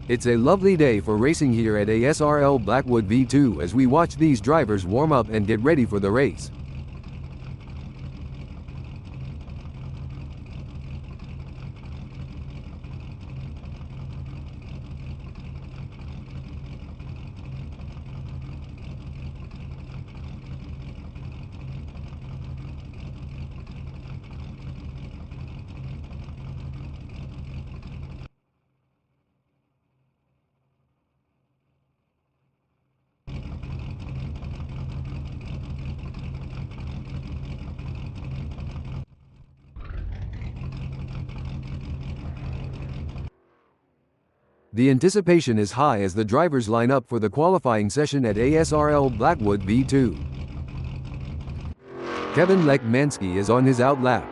It's a lovely day for racing here at ASRL Blackwood V2 as we watch these drivers warm up and get ready for the race. The anticipation is high as the drivers line up for the qualifying session at ASRL Blackwood V2. Kevin Lekmansky is on his out lap.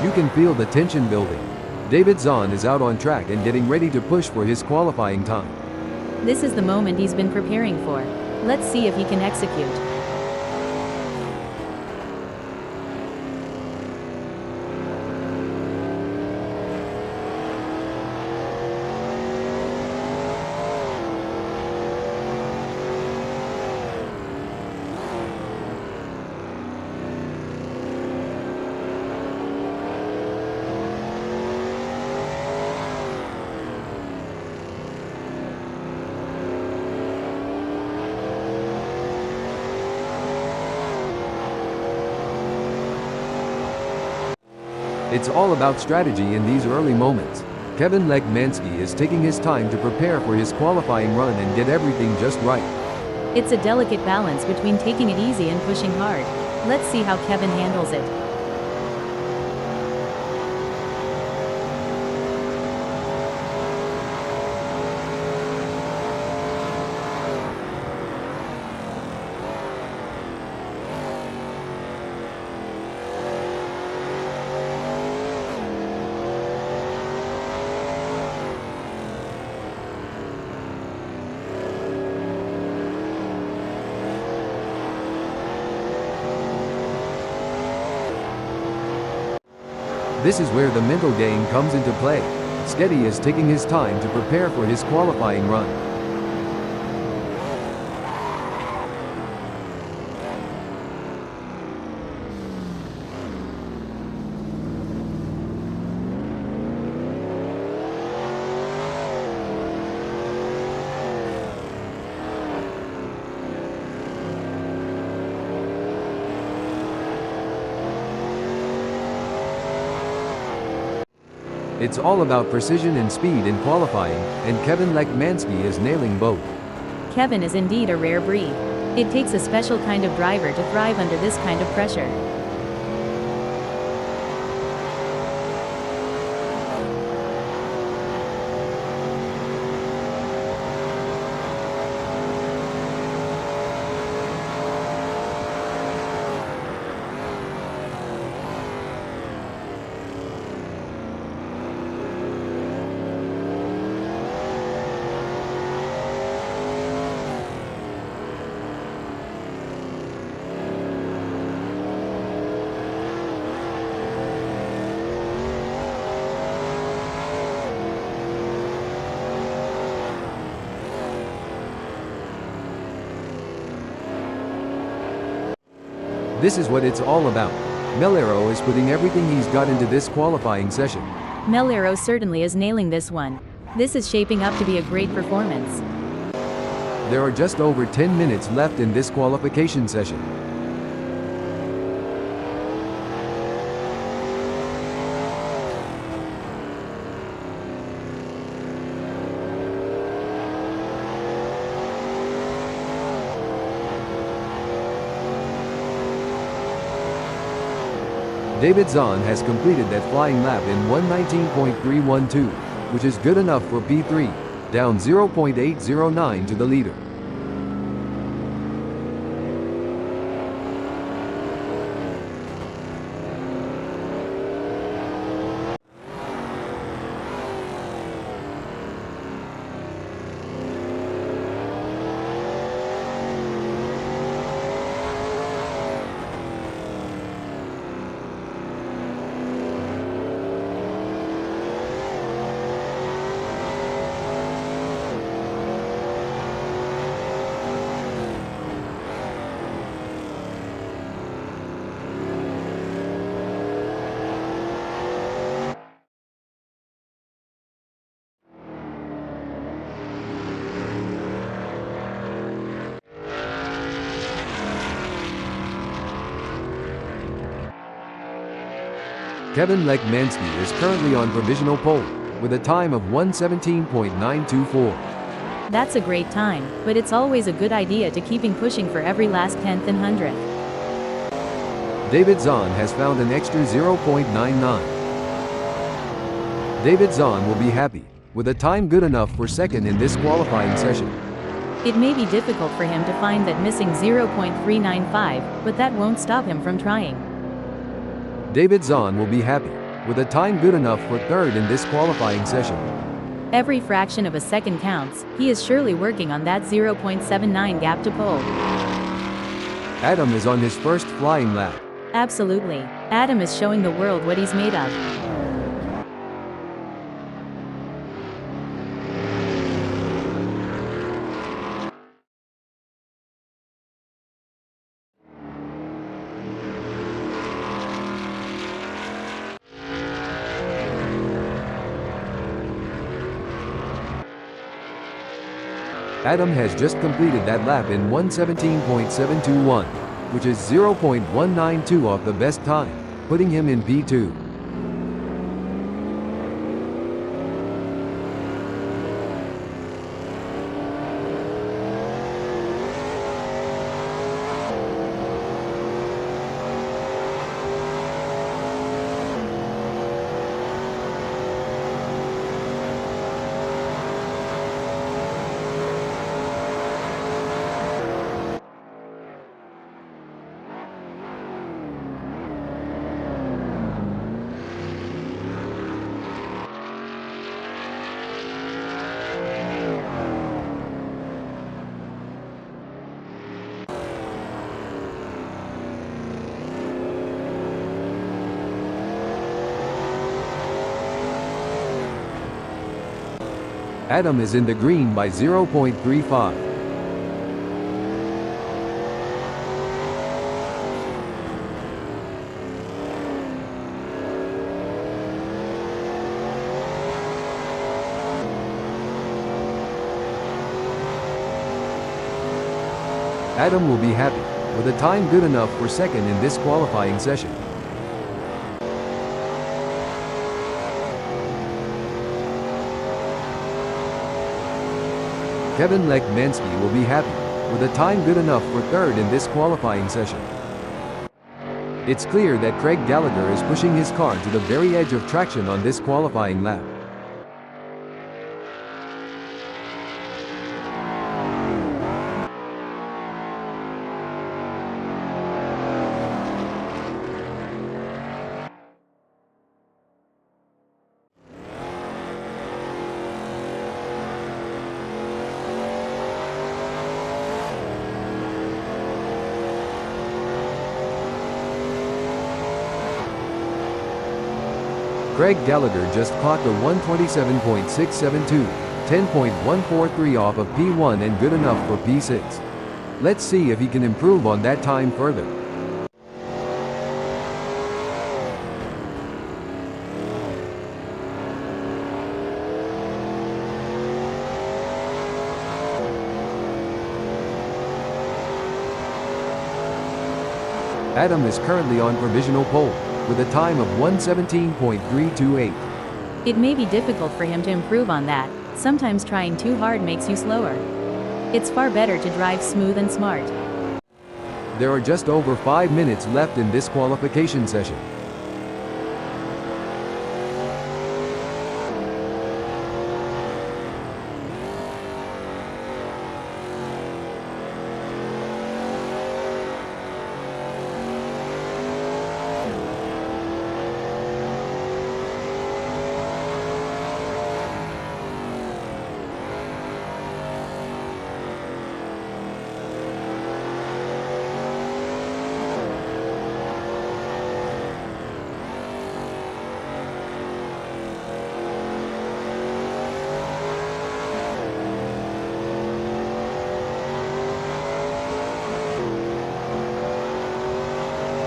You can feel the tension building. David Zahn is out on track and getting ready to push for his qualifying time. This is the moment he's been preparing for. Let's see if he can execute. It's all about strategy in these early moments. Kevin Lekmansky is taking his time to prepare for his qualifying run and get everything just right. It's a delicate balance between taking it easy and pushing hard. Let's see how Kevin handles it. This is where the mental game comes into play. Sketty is taking his time to prepare for his qualifying run. It's all about precision and speed in qualifying, and Kevin Lekmansky is nailing both. Kevin is indeed a rare breed. It takes a special kind of driver to thrive under this kind of pressure. This is what it's all about. Melero is putting everything he's got into this qualifying session. Melero certainly is nailing this one. This is shaping up to be a great performance. There are just over 10 minutes left in this qualification session. David Zahn has completed that flying lap in 1:19.312, which is good enough for P3, down 0.809 to the leader. Kevin Lekmanski is currently on provisional pole, with a time of 1:17.924. That's a great time, but it's always a good idea to keeping pushing for every last tenth and hundredth. David Zahn has found an extra 0.99. David Zahn will be happy, with a time good enough for second in this qualifying session. It may be difficult for him to find that missing 0.395, but that won't stop him from trying. David Zahn will be happy, with a time good enough for third in this qualifying session. Every fraction of a second counts. He is surely working on that 0.79 gap to pole. Adam is on his first flying lap. Absolutely. Adam is showing the world what he's made of. Adam has just completed that lap in 1:17.721, which is 0.192 off the best time, putting him in P2. Adam is in the green by 0.35. Adam will be happy, with a time good enough for second in this qualifying session. Kevin Lekmanski will be happy, with a time good enough for third in this qualifying session. It's clear that Craig Gallagher is pushing his car to the very edge of traction on this qualifying lap. Craig Gallagher just clocked a 1:27.672, 10.143 off of P1 and good enough for P6. Let's see if he can improve on that time further. Adam is currently on provisional pole, with a time of 1:17.328. It may be difficult for him to improve on that. Sometimes trying too hard makes you slower. It's far better to drive smooth and smart. There are just over 5 minutes left in this qualification session.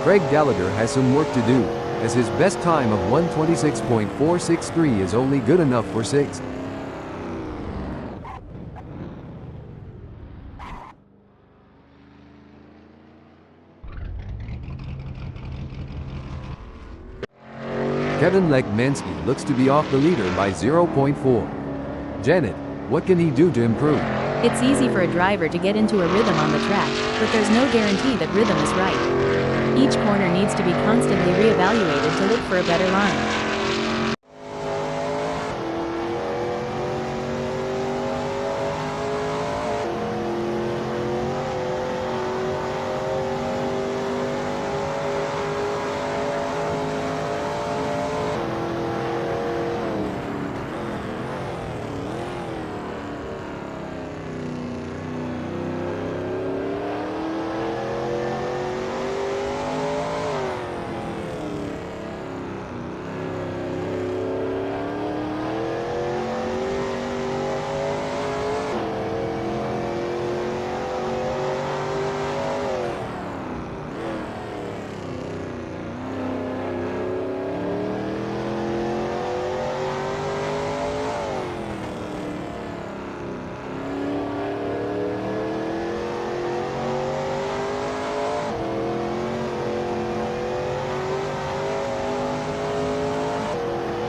Craig Gallagher has some work to do, as his best time of 1:26.463 is only good enough for 6th. Kevin Lekmansky looks to be off the leader by 0.4. Janet, what can he do to improve? It's easy for a driver to get into a rhythm on the track, but there's no guarantee that rhythm is right. Each corner needs to be constantly re-evaluated to look for a better line.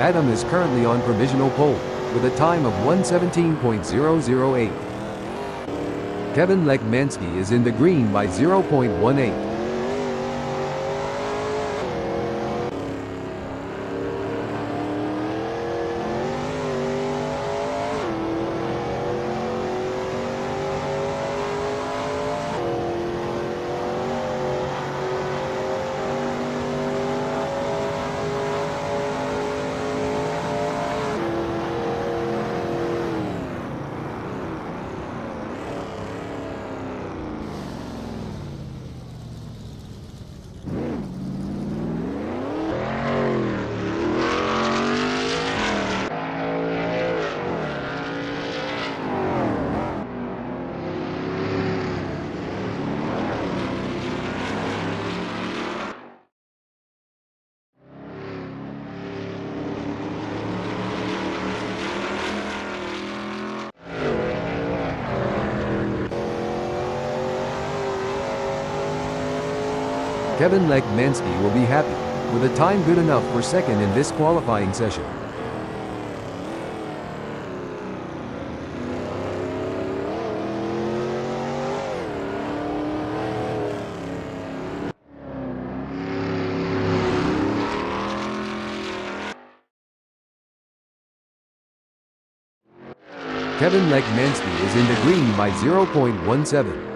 Adam is currently on provisional pole, with a time of 1:17.008. Kevin Lekmansky is in the green by 0.18. Kevin Lekmansky will be happy, with a time good enough for 2nd in this qualifying session. Kevin Lekmansky is in the green by 0.17.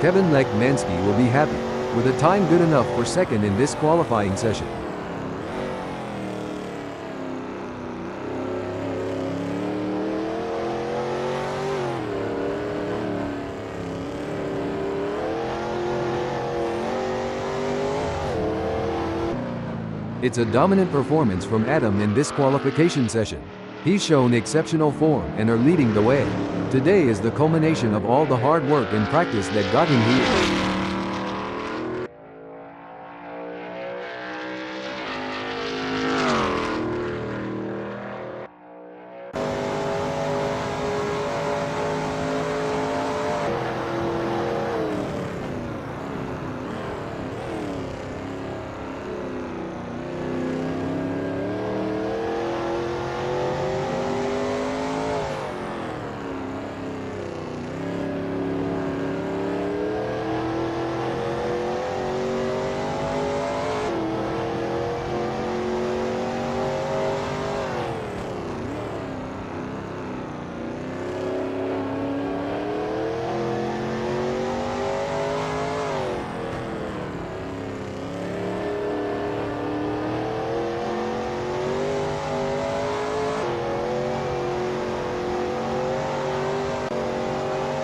Kevin Lekmansky will be happy, with a time good enough for 2nd in this qualifying session. It's a dominant performance from Adam in this qualification session. He's shown exceptional form and are leading the way. Today is the culmination of all the hard work and practice that got him here.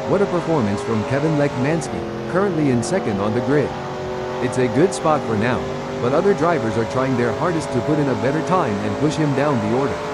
What a performance from Kevin Lekmansky, currently in second on the grid. It's a good spot for now, but other drivers are trying their hardest to put in a better time and push him down the order.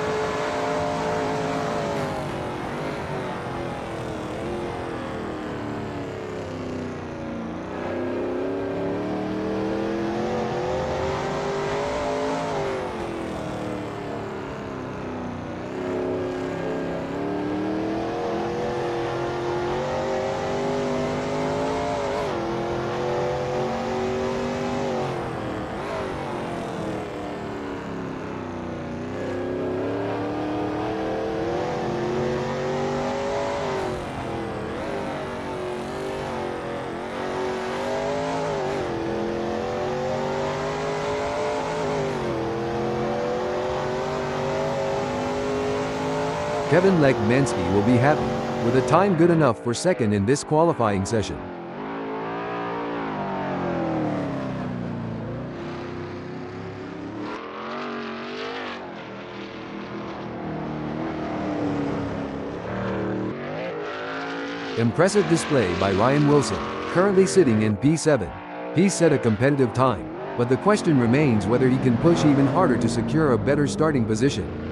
Kevin Lekmansky will be happy, with a time good enough for second in this qualifying session. Impressive display by Ryan Wilson, currently sitting in P7. He set a competitive time, but the question remains whether he can push even harder to secure a better starting position.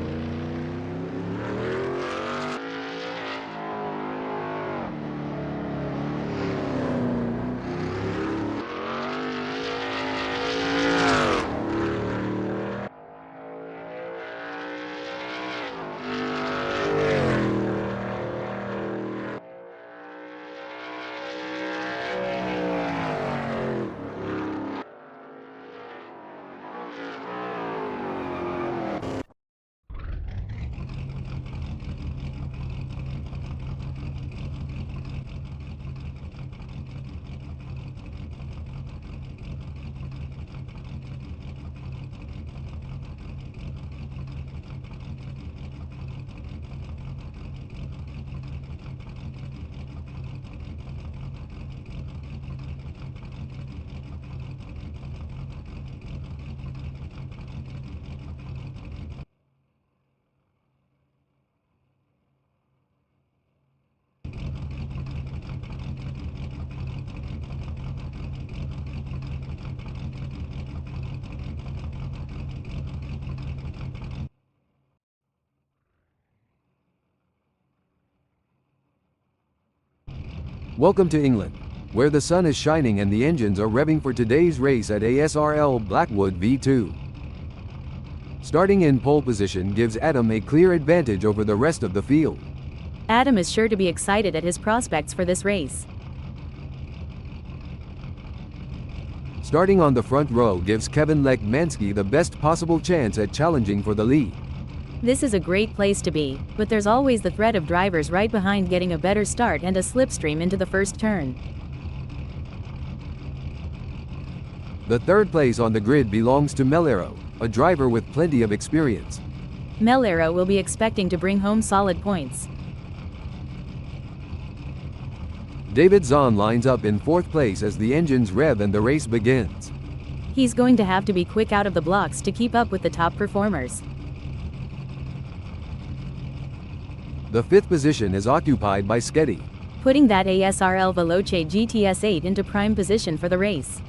Welcome to England, where the sun is shining and the engines are revving for today's race at ASRL Blackwood V2. Starting in pole position gives Adam a clear advantage over the rest of the field. Adam is sure to be excited at his prospects for this race. Starting on the front row gives Kevin Lekmansky the best possible chance at challenging for the lead. This is a great place to be, but there's always the threat of drivers right behind getting a better start and a slipstream into the first turn. The third place on the grid belongs to Melero, a driver with plenty of experience. Melero will be expecting to bring home solid points. David Zahn lines up in fourth place as the engines rev and the race begins. He's going to have to be quick out of the blocks to keep up with the top performers. The fifth position is occupied by Sketty, putting that ASRL Veloce GTS-8 into prime position for the race.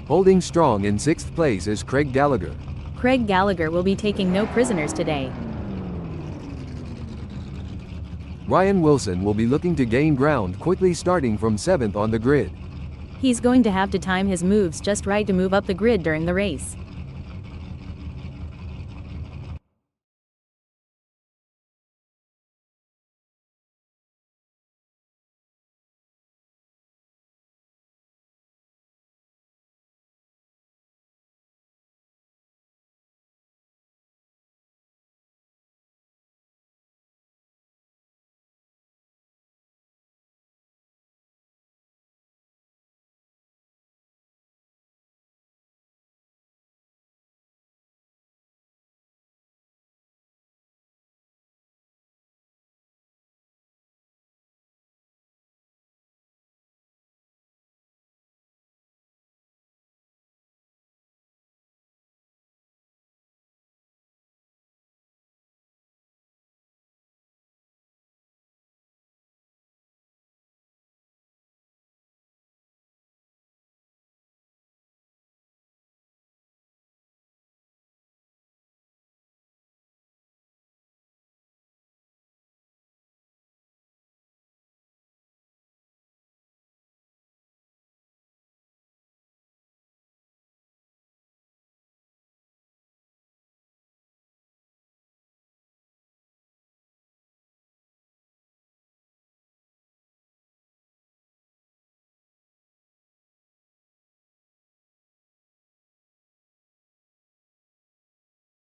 Holding strong in sixth place is Craig Gallagher. Craig Gallagher will be taking no prisoners today. Ryan Wilson will be looking to gain ground quickly, starting from seventh on the grid. He's going to have to time his moves just right to move up the grid during the race.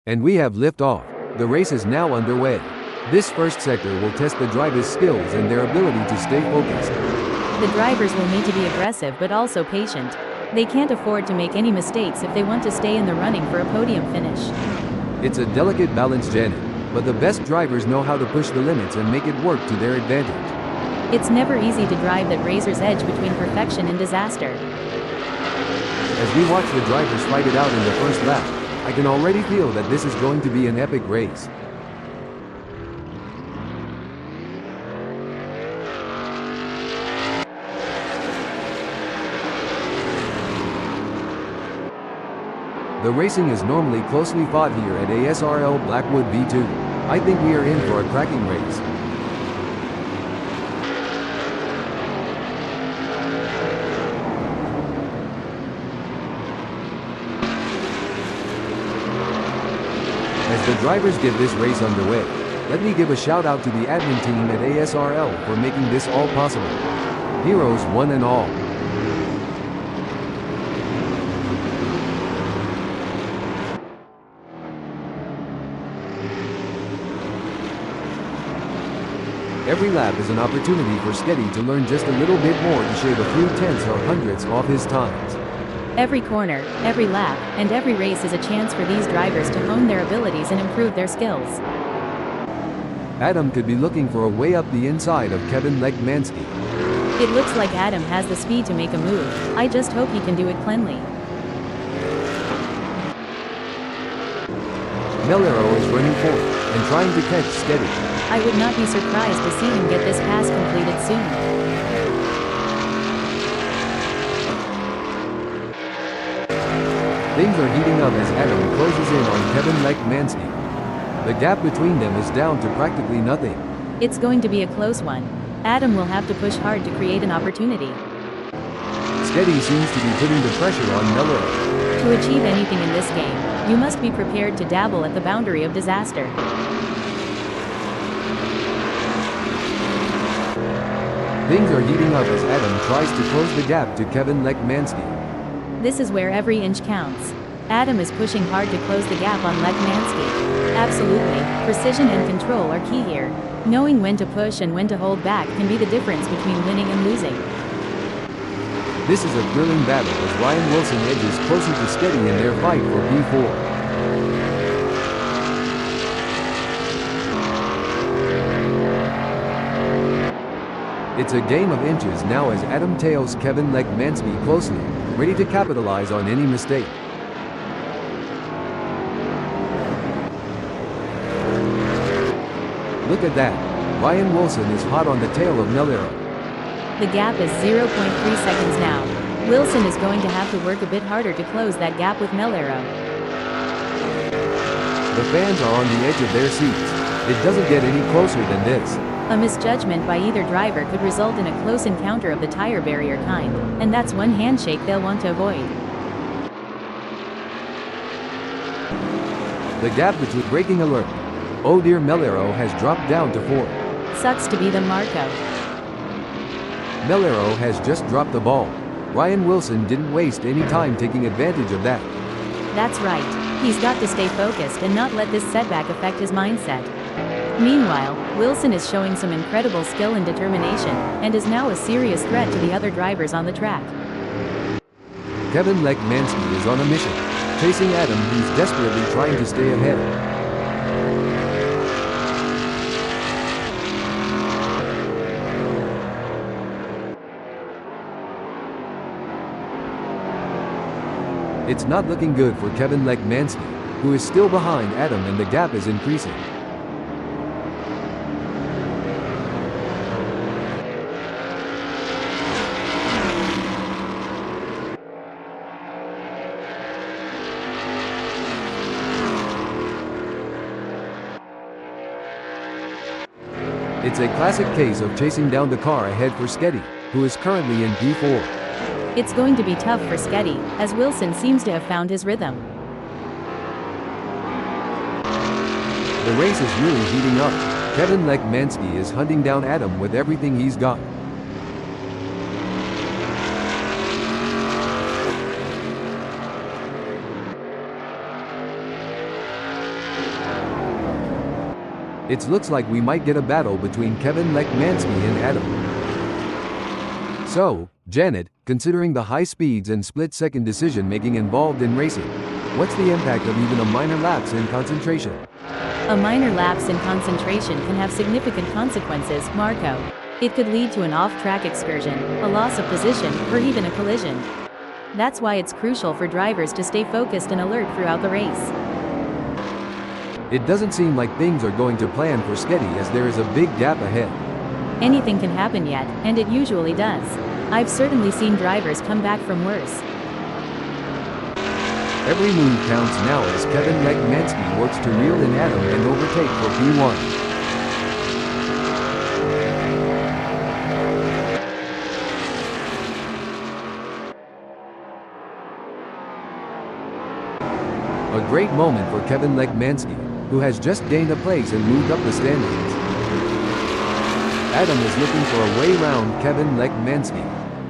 And we have liftoff. The race is now underway. This first sector will test the drivers' skills and their ability to stay focused. The drivers will need to be aggressive but also patient. They can't afford to make any mistakes if they want to stay in the running for a podium finish. It's a delicate balance, Janet, but the best drivers know how to push the limits and make it work to their advantage. It's never easy to drive that razor's edge between perfection and disaster. As we watch the drivers fight it out in the first lap, I can already feel that this is going to be an epic race. The racing is normally closely fought here at ASRL Blackwood V2. I think we are in for a cracking race. As the drivers get this race underway, let me give a shout out to the admin team at ASRL for making this all possible. Heroes one and all. Every lap is an opportunity for Sketty to learn just a little bit more to shave a few tenths or hundredths off his times. Every corner, every lap, and every race is a chance for these drivers to hone their abilities and improve their skills. Adam could be looking for a way up the inside of Kevin Lekmansky. It looks like Adam has the speed to make a move. I just hope he can do it cleanly. Mellero is running forward and trying to catch Sketty. I would not be surprised to see him get this pass completed soon. Things are heating up as Adam closes in on Kevin Lekmansky. The gap between them is down to practically nothing. It's going to be a close one. Adam will have to push hard to create an opportunity. Sketty seems to be putting the pressure on Mellero. To achieve anything in this game, you must be prepared to dabble at the boundary of disaster. Things are heating up as Adam tries to close the gap to Kevin Lekmansky. This is where every inch counts. Adam is pushing hard to close the gap on Lekmansky. Absolutely, precision and control are key here. Knowing when to push and when to hold back can be the difference between winning and losing. This is a thrilling battle as Ryan Wilson edges closer to Sketty in their fight for P4. It's a game of inches now as Adam tails Kevin Lekmansky closely, ready to capitalize on any mistake. Look at that. Ryan Wilson is hot on the tail of Mellero. The gap is 0.3 seconds now. Wilson is going to have to work a bit harder to close that gap with Mellero. The fans are on the edge of their seats. It doesn't get any closer than this. A misjudgment by either driver could result in a close encounter of the tire barrier kind, and that's one handshake they'll want to avoid. The gap between braking alert. Oh dear, Mellero has dropped down to 4. Sucks to be the Marco. Mellero has just dropped the ball. Ryan Wilson didn't waste any time taking advantage of that. That's right. He's got to stay focused and not let this setback affect his mindset. Meanwhile, Wilson is showing some incredible skill and determination, and is now a serious threat to the other drivers on the track. Kevin Lekmansky is on a mission, chasing Adam, who's desperately trying to stay ahead. It's not looking good for Kevin Lekmansky, who is still behind Adam, and the gap is increasing. It's a classic case of chasing down the car ahead for Sketty, who is currently in P4. It's going to be tough for Sketty, as Wilson seems to have found his rhythm. The race is really heating up. Kevin Lekmansky is hunting down Adam with everything he's got. It looks like we might get a battle between Kevin Lekmansky and Adam. So, Janet, considering the high speeds and split-second decision-making involved in racing, what's the impact of even a minor lapse in concentration? A minor lapse in concentration can have significant consequences, Marco. It could lead to an off-track excursion, a loss of position, or even a collision. That's why it's crucial for drivers to stay focused and alert throughout the race. It doesn't seem like things are going to plan for Sketty as there is a big gap ahead. Anything can happen yet, and it usually does. I've certainly seen drivers come back from worse. Every move counts now as Kevin Lekmansky works to reel in Adam and overtake for P1. A great moment for Kevin Lekmansky, who has just gained a place and moved up the standings. Adam is looking for a way round Kevin Lekmansky.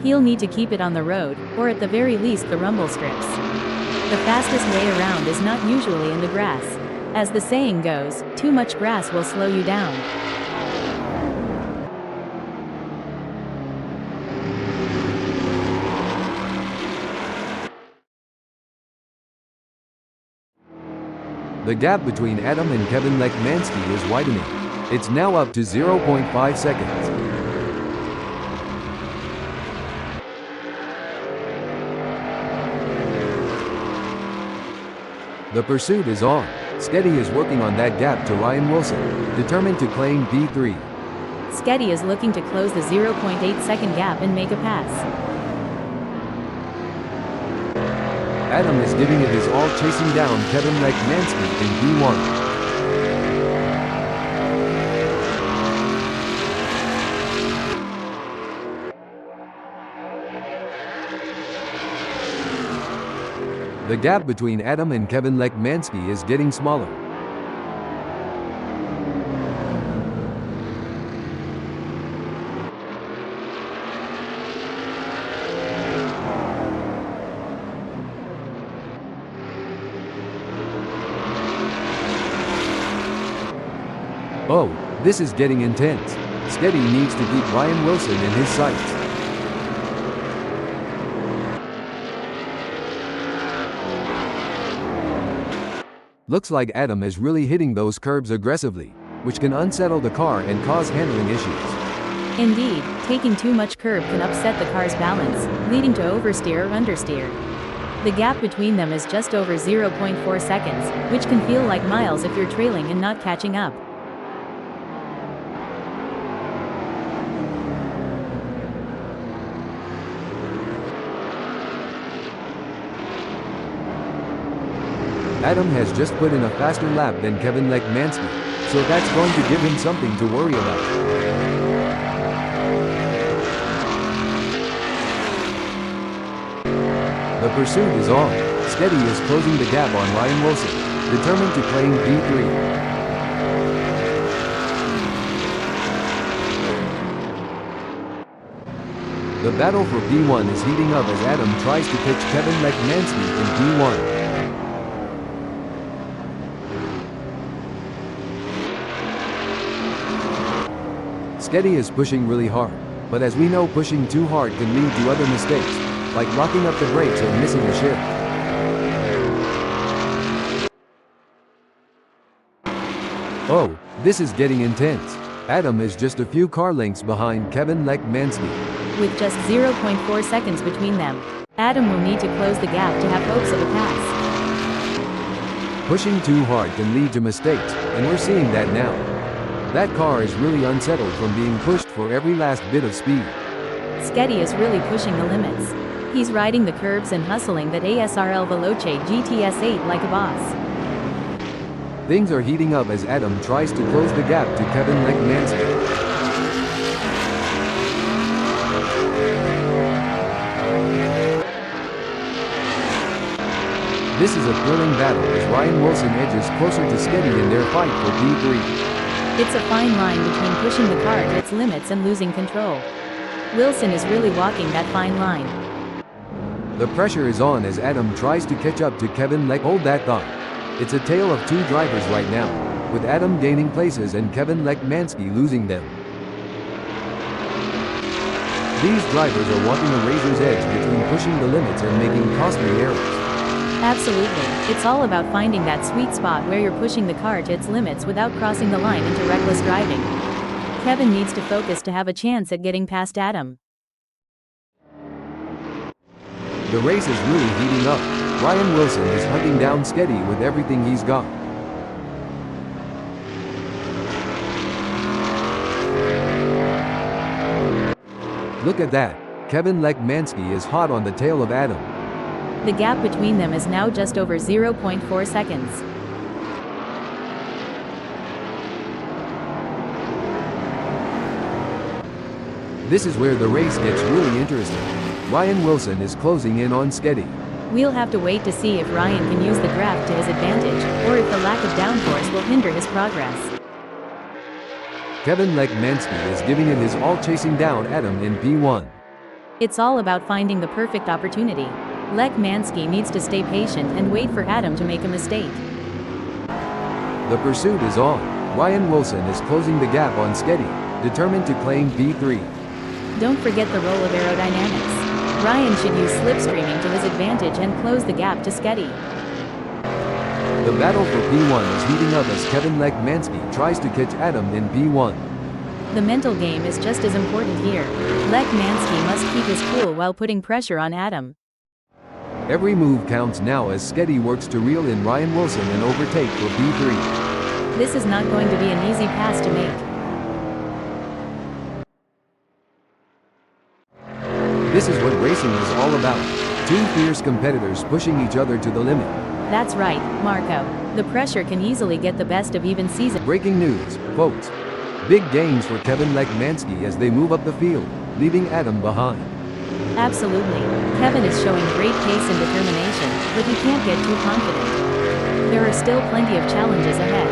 He'll need to keep it on the road, or at the very least the rumble strips. The fastest way around is not usually in the grass. As the saying goes, too much grass will slow you down. The gap between Adam and Kevin Lekmansky is widening. It's now up to 0.5 seconds. The pursuit is on. Sketty is working on that gap to Ryan Wilson, determined to claim P3. Sketty is looking to close the 0.8-second gap and make a pass. Adam is giving it his all, chasing down Kevin Lekmansky in P1. The gap between Adam and Kevin Lekmansky is getting smaller. Oh, this is getting intense. Sketty needs to keep Ryan Wilson in his sights. Looks like Adam is really hitting those curbs aggressively, which can unsettle the car and cause handling issues. Indeed, taking too much curb can upset the car's balance, leading to oversteer or understeer. The gap between them is just over 0.4 seconds, which can feel like miles if you're trailing and not catching up. Adam has just put in a faster lap than Kevin Lekmansky, so that's going to give him something to worry about. The pursuit is on. Sketty is closing the gap on Ryan Wilson, determined to claim P3. The battle for P1 is heating up as Adam tries to pitch Kevin Lekmansky in P1. Sketty is pushing really hard, but as we know, pushing too hard can lead to other mistakes, like locking up the brakes or missing a shift. Oh, this is getting intense. Adam is just a few car lengths behind Kevin Lekmansky. With just 0.4 seconds between them, Adam will need to close the gap to have hopes of a pass. Pushing too hard can lead to mistakes, and we're seeing that now. That car is really unsettled from being pushed for every last bit of speed. Sketty is really pushing the limits. He's riding the curbs and hustling that ASRL Veloce GTS-8 like a boss. Things are heating up as Adam tries to close the gap to Kevin Lekmansky. This is a thrilling battle as Ryan Wilson edges closer to Sketty in their fight for P3. It's a fine line between pushing the car to its limits and losing control. Wilson is really walking that fine line. The pressure is on as Adam tries to catch up to Kevin Hold that thought. It's a tale of two drivers right now. with Adam gaining places and Kevin Lekmansky losing them. These drivers are walking a razor's edge between pushing the limits and making costly errors. Absolutely, it's all about finding that sweet spot where you're pushing the car to its limits without crossing the line into reckless driving. Kevin needs to focus to have a chance at getting past Adam. The race is really heating up. Ryan Wilson is hunting down Sketty with everything he's got. Look at that. Kevin Lekmansky is hot on the tail of Adam. The gap between them is now just over 0.4 seconds. This is where the race gets really interesting. Ryan Wilson is closing in on Sketty. We'll have to wait to see if Ryan can use the draft to his advantage, or if the lack of downforce will hinder his progress. Kevin Lekmansky is giving it his all chasing down Adam in P1. It's all about finding the perfect opportunity. Lekmansky needs to stay patient and wait for Adam to make a mistake. The pursuit is on. Ryan Wilson is closing the gap on Sketty, determined to claim P3. Don't forget the role of aerodynamics. Ryan should use slipstreaming to his advantage and close the gap to Sketty. The battle for P1 is heating up as Kevin Lekmansky tries to catch Adam in P1. The mental game is just as important here. Lekmansky must keep his cool while putting pressure on Adam. Every move counts now as Sketty works to reel in Ryan Wilson and overtake for P3. This is not going to be an easy pass to make. This is what racing is all about. Two fierce competitors pushing each other to the limit. That's right, Marco. The pressure can easily get the best of even season. Breaking news, folks. Big gains for Kevin Lekmansky as they move up the field, leaving Adam behind. Absolutely. Kevin is showing great pace and determination, but he can't get too confident. There are still plenty of challenges ahead.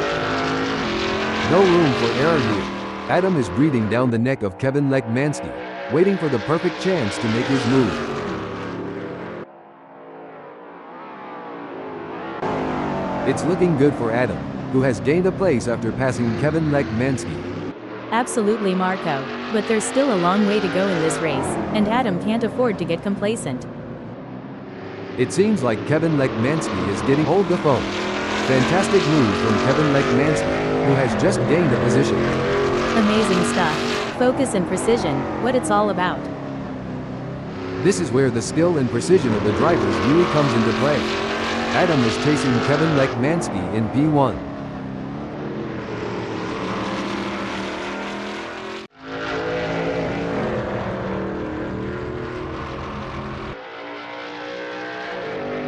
No room for error here. Adam is breathing down the neck of Kevin Lekmansky, waiting for the perfect chance to make his move. It's looking good for Adam, who has gained a place after passing Kevin Lekmansky. Absolutely, Marco. But there's still a long way to go in this race, and Adam can't afford to get complacent. It seems like Kevin Lekmansky is getting hold of the phone. Fantastic move from Kevin Lekmansky, who has just gained a position. Amazing stuff. Focus and precision, what it's all about. This is where the skill and precision of the drivers really comes into play. Adam is chasing Kevin Lekmansky in P1.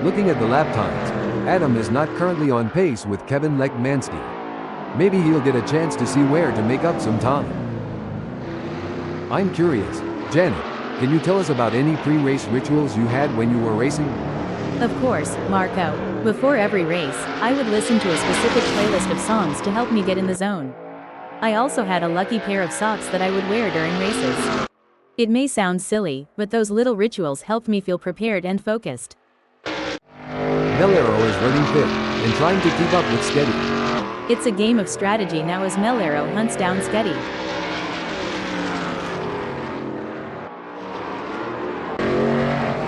Looking at the lap times, Adam is not currently on pace with Kevin Lekmansky. Maybe he'll get a chance to see where to make up some time. I'm curious, Janet, can you tell us about any pre-race rituals you had when you were racing? Of course, Marco. Before every race, I would listen to a specific playlist of songs to help me get in the zone. I also had a lucky pair of socks that I would wear during races. It may sound silly, but those little rituals helped me feel prepared and focused. Melero is running fifth and trying to keep up with Sketty. It's a game of strategy now as Melero hunts down Sketty.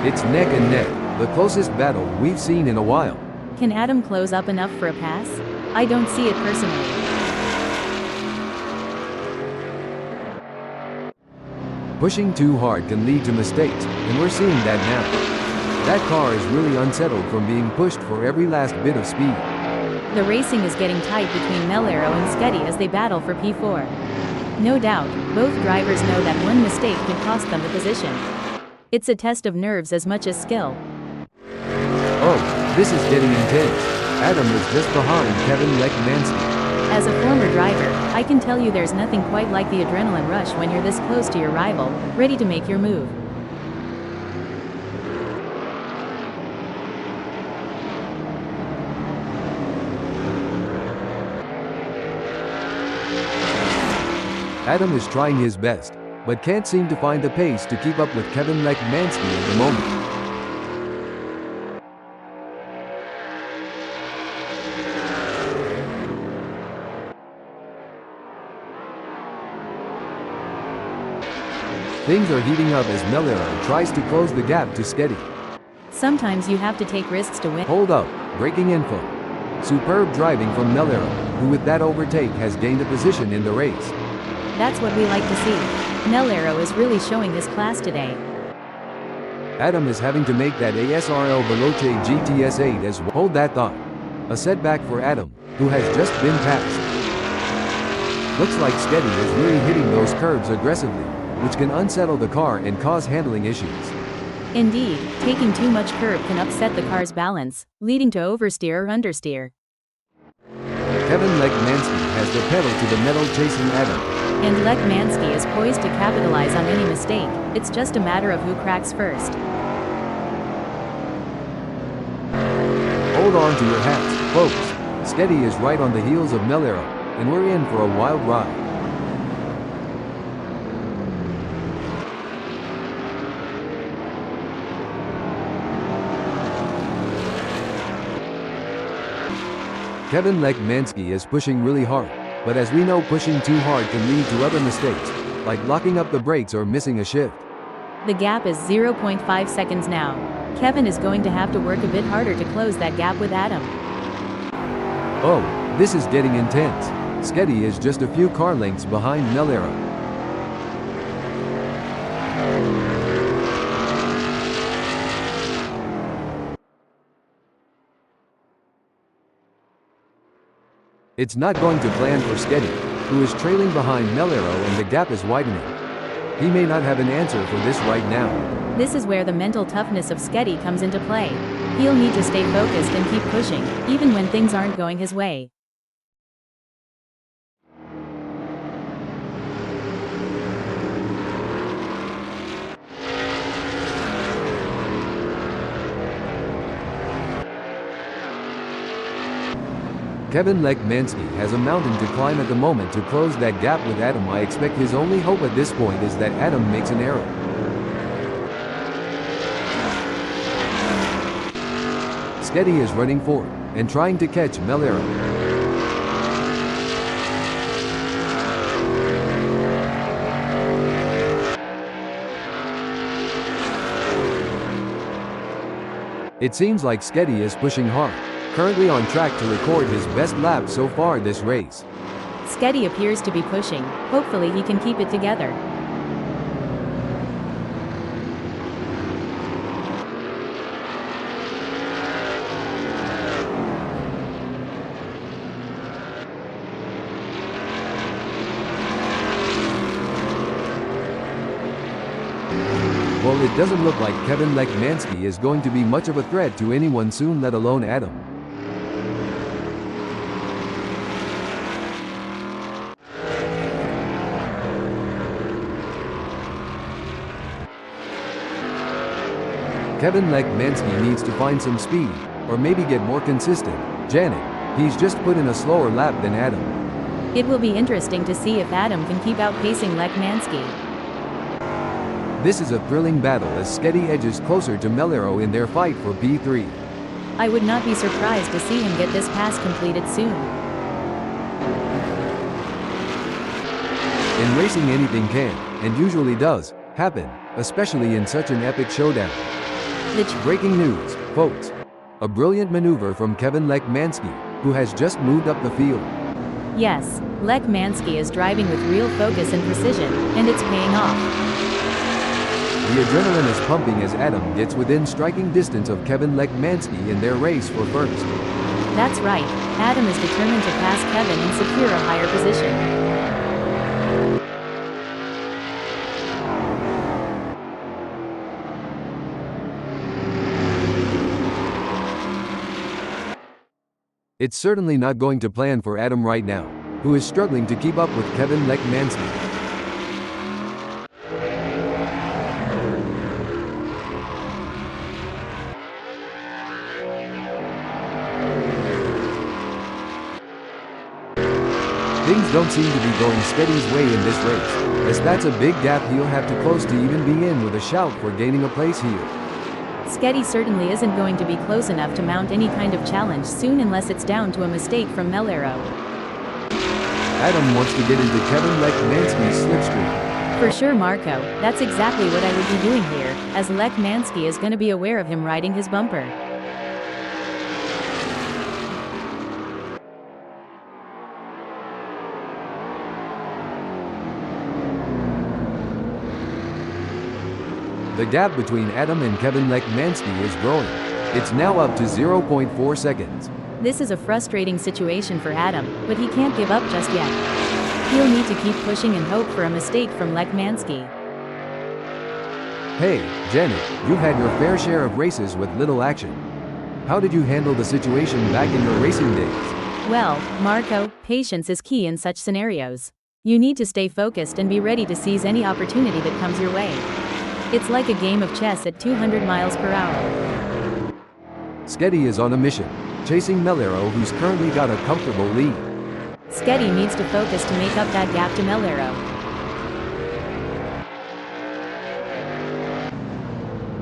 It's neck and neck, the closest battle we've seen in a while. Can Adam close up enough for a pass? I don't see it personally. Pushing too hard can lead to mistakes, and we're seeing that now. That car is really unsettled from being pushed for every last bit of speed. The racing is getting tight between Melero and Sketty as they battle for P4. No doubt, both drivers know that one mistake could cost them the position. It's a test of nerves as much as skill. Oh, this is getting intense. Adam is just behind Kevin Lekmansky. As a former driver, I can tell you there's nothing quite like the adrenaline rush when you're this close to your rival, ready to make your move. Adam is trying his best, but can't seem to find the pace to keep up with Kevin Lekmansky at the moment. Things are heating up as Melero tries to close the gap to Sketty. Sometimes you have to take risks to win. Hold up, breaking info. Superb driving from Melero, who with that overtake has gained a position in the race. That's what we like to see. Melero is really showing his class today. Adam is having to make that ASRL Veloce GTS-8 as well. Hold that thought. A setback for Adam, who has just been passed. Looks like Sketty is really hitting those curves aggressively, which can unsettle the car and cause handling issues. Indeed, taking too much curb can upset the car's balance, leading to oversteer or understeer. Kevin Lekmansky has the pedal to the metal chasing Adam. And Lekmansky is poised to capitalize on any mistake. It's just a matter of who cracks first. Hold on to your hats, folks. Sketty is right on the heels of Melero, and we're in for a wild ride. Kevin Lekmansky is pushing really hard, but as we know, pushing too hard can lead to other mistakes, like locking up the brakes or missing a shift. The gap is 0.5 seconds now. Kevin is going to have to work a bit harder to close that gap with Adam. Oh, this is getting intense. Sketty is just a few car lengths behind Melero. It's not going to plan for Sketty, who is trailing behind Melero and the gap is widening. He may not have an answer for this right now. This is where the mental toughness of Sketty comes into play. He'll need to stay focused and keep pushing, even when things aren't going his way. Kevin Lekmansky has a mountain to climb at the moment to close that gap with Adam. I expect his only hope at this point is that Adam makes an error. Sketty is running forward and trying to catch Melero. It seems like Sketty is pushing hard, currently on track to record his best lap so far this race. Sketty appears to be pushing. Hopefully he can keep it together. Well, it doesn't look like Kevin Lekmansky is going to be much of a threat to anyone soon, let alone Adam. Kevin Lekmansky needs to find some speed, or maybe get more consistent. Janet, he's just put in a slower lap than Adam. It will be interesting to see if Adam can keep outpacing Lekmansky. This is a thrilling battle as Sketty edges closer to Melero in their fight for P3. I would not be surprised to see him get this pass completed soon. In racing, anything can, and usually does, happen, especially in such an epic showdown. Breaking news, folks. A brilliant maneuver from Kevin Lekmansky, who has just moved up the field. Yes, Lekmansky is driving with real focus and precision, and it's paying off. The adrenaline is pumping as Adam gets within striking distance of Kevin Lekmansky in their race for first. That's right, Adam is determined to pass Kevin and secure a higher position. It's certainly not going to plan for Adam right now, who is struggling to keep up with Kevin Lekmansky. Things don't seem to be going Sketty's way in this race, as that's a big gap he'll have to close to even be in with a shout for gaining a place here. Sketty certainly isn't going to be close enough to mount any kind of challenge soon unless it's down to a mistake from Melero. Adam wants to get into Kevin Lekmansky's slipstream. For sure, Marco, that's exactly what I would be doing here, as Lech Mansky is gonna be aware of him riding his bumper. The gap between Adam and Kevin Lech Mansky is growing. It's now up to 0.4 seconds. This is a frustrating situation for Adam, but he can't give up just yet. He'll need to keep pushing and hope for a mistake from Lech Mansky. Hey, Janet, you've had your fair share of races with little action. How did you handle the situation back in your racing days? Well, Marco, patience is key in such scenarios. You need to stay focused and be ready to seize any opportunity that comes your way. It's like a game of chess at 200 miles per hour. Sketty is on a mission, chasing Melero, who's currently got a comfortable lead. Sketty needs to focus to make up that gap to Melero.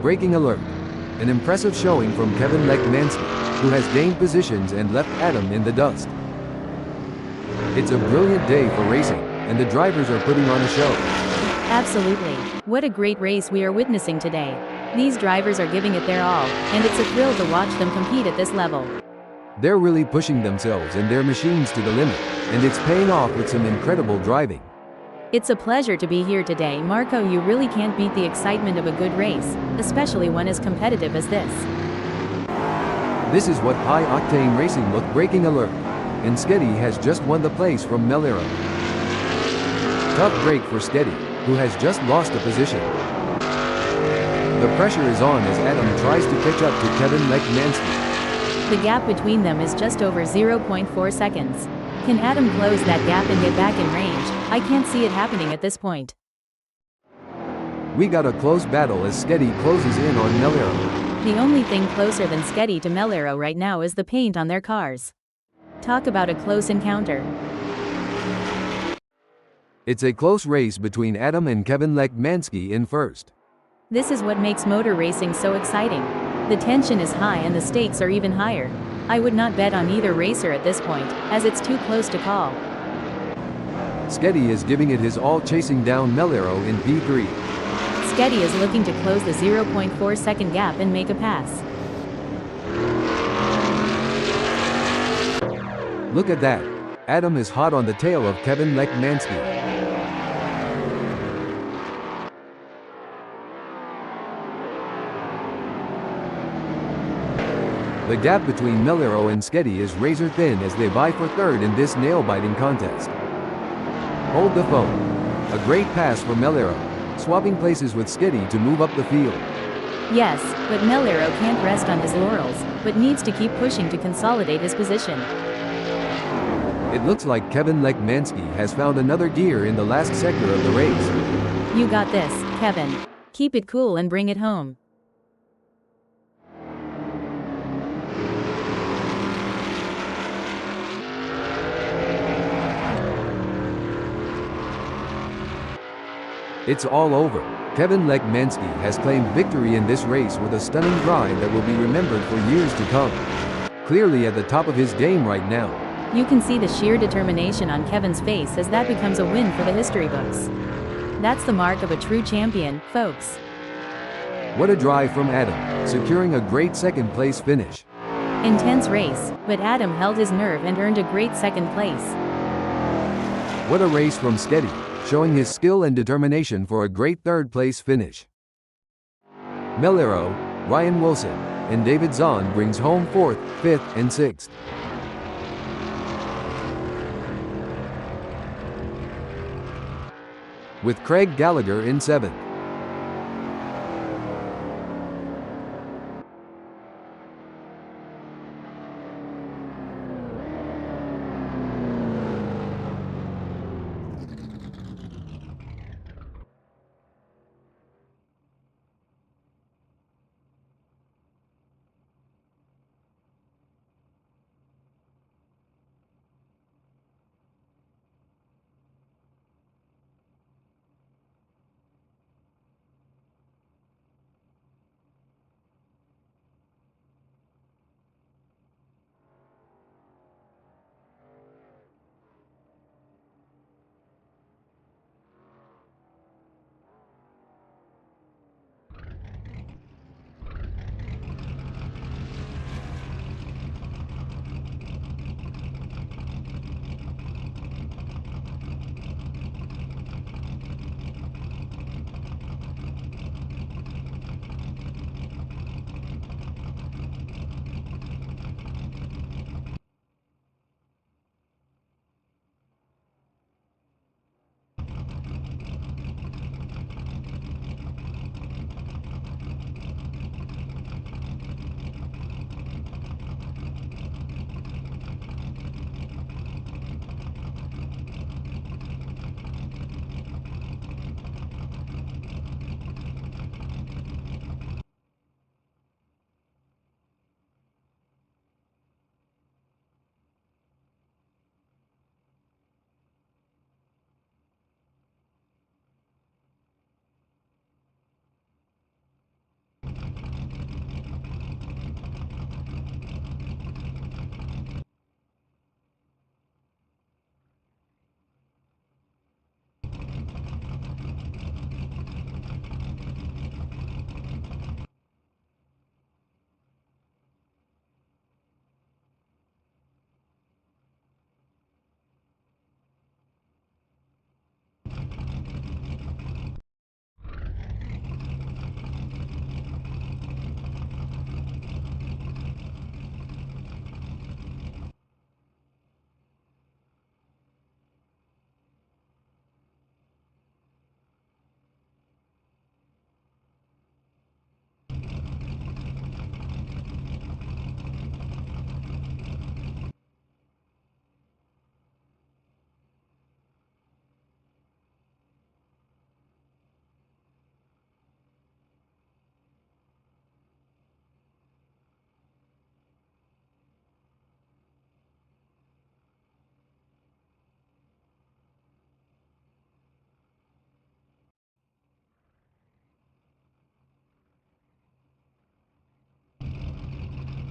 Breaking alert. An impressive showing from Kevin Lech Mansky, who has gained positions and left Adam in the dust. It's a brilliant day for racing, and the drivers are putting on a show. Absolutely. What a great race we are witnessing today. These drivers are giving it their all, and it's a thrill to watch them compete at this level. They're really pushing themselves and their machines to the limit, and it's paying off with some incredible driving. It's a pleasure to be here today, Marco. You really can't beat the excitement of a good race, especially one as competitive as this. This is what high-octane racing look. Breaking alert. And Sketty has just won the place from Melero. Tough break for Sketty, who has just lost a position. The pressure is on as Adam tries to catch up to Kevin Lech Mansky. The gap between them is just over 0.4 seconds. Can Adam close that gap and get back in range? I can't see it happening at this point. We got a close battle as Sketty closes in on Melero. The only thing closer than Sketty to Melero right now is the paint on their cars. Talk about a close encounter. It's a close race between Adam and Kevin Lech Mansky in first. This is what makes motor racing so exciting. The tension is high and the stakes are even higher. I would not bet on either racer at this point, as it's too close to call. Sketty is giving it his all, chasing down Melero in P3. Sketty is looking to close the 0.4 second gap and make a pass. Look at that. Adam is hot on the tail of Kevin Lech Mansky. The gap between Melero and Sketty is razor thin as they vie for third in this nail-biting contest. Hold the phone. A great pass for Melero, swapping places with Sketty to move up the field. Yes, but Melero can't rest on his laurels, but needs to keep pushing to consolidate his position. It looks like Kevin Lech Mansky has found another gear in the last sector of the race. You got this, Kevin. Keep it cool and bring it home. It's all over. Kevin Lech Mansky has claimed victory in this race with a stunning drive that will be remembered for years to come. Clearly at the top of his game right now. You can see the sheer determination on Kevin's face as that becomes a win for the history books. That's the mark of a true champion, folks. What a drive from Adam, securing a great second place finish. Intense race, but Adam held his nerve and earned a great second place. What a race from Sketty, showing his skill and determination for a great third place finish. Melero, Ryan Wilson, and David Zahn brings home 4th, 5th, and 6th. With Craig Gallagher in 7th.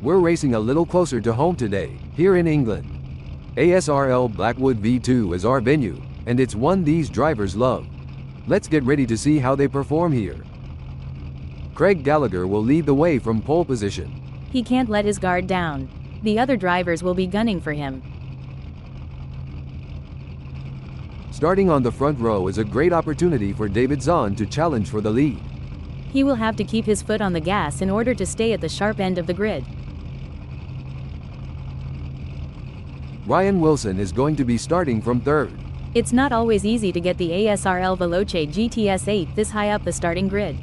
We're racing a little closer to home today, here in England. ASRL Blackwood V2 is our venue, and it's one these drivers love. Let's get ready to see how they perform here. Craig Gallagher will lead the way from pole position. He can't let his guard down. The other drivers will be gunning for him. Starting on the front row is a great opportunity for David Zahn to challenge for the lead. He will have to keep his foot on the gas in order to stay at the sharp end of the grid. Ryan Wilson is going to be starting from third. It's not always easy to get the ASRL Veloce GTS-8 this high up the starting grid.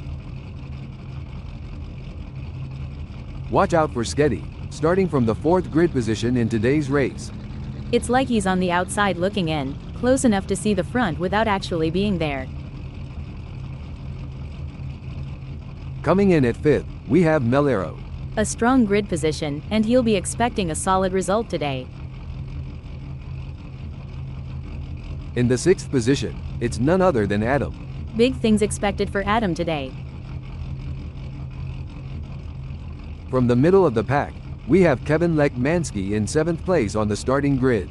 Watch out for Sketty, starting from the fourth grid position in today's race. It's like he's on the outside looking in, close enough to see the front without actually being there. Coming in at fifth, we have Melero. A strong grid position, and he'll be expecting a solid result today. In the sixth position, it's none other than Adam. Big things expected for Adam today. From the middle of the pack, we have Kevin Lekmanski in seventh place on the starting grid.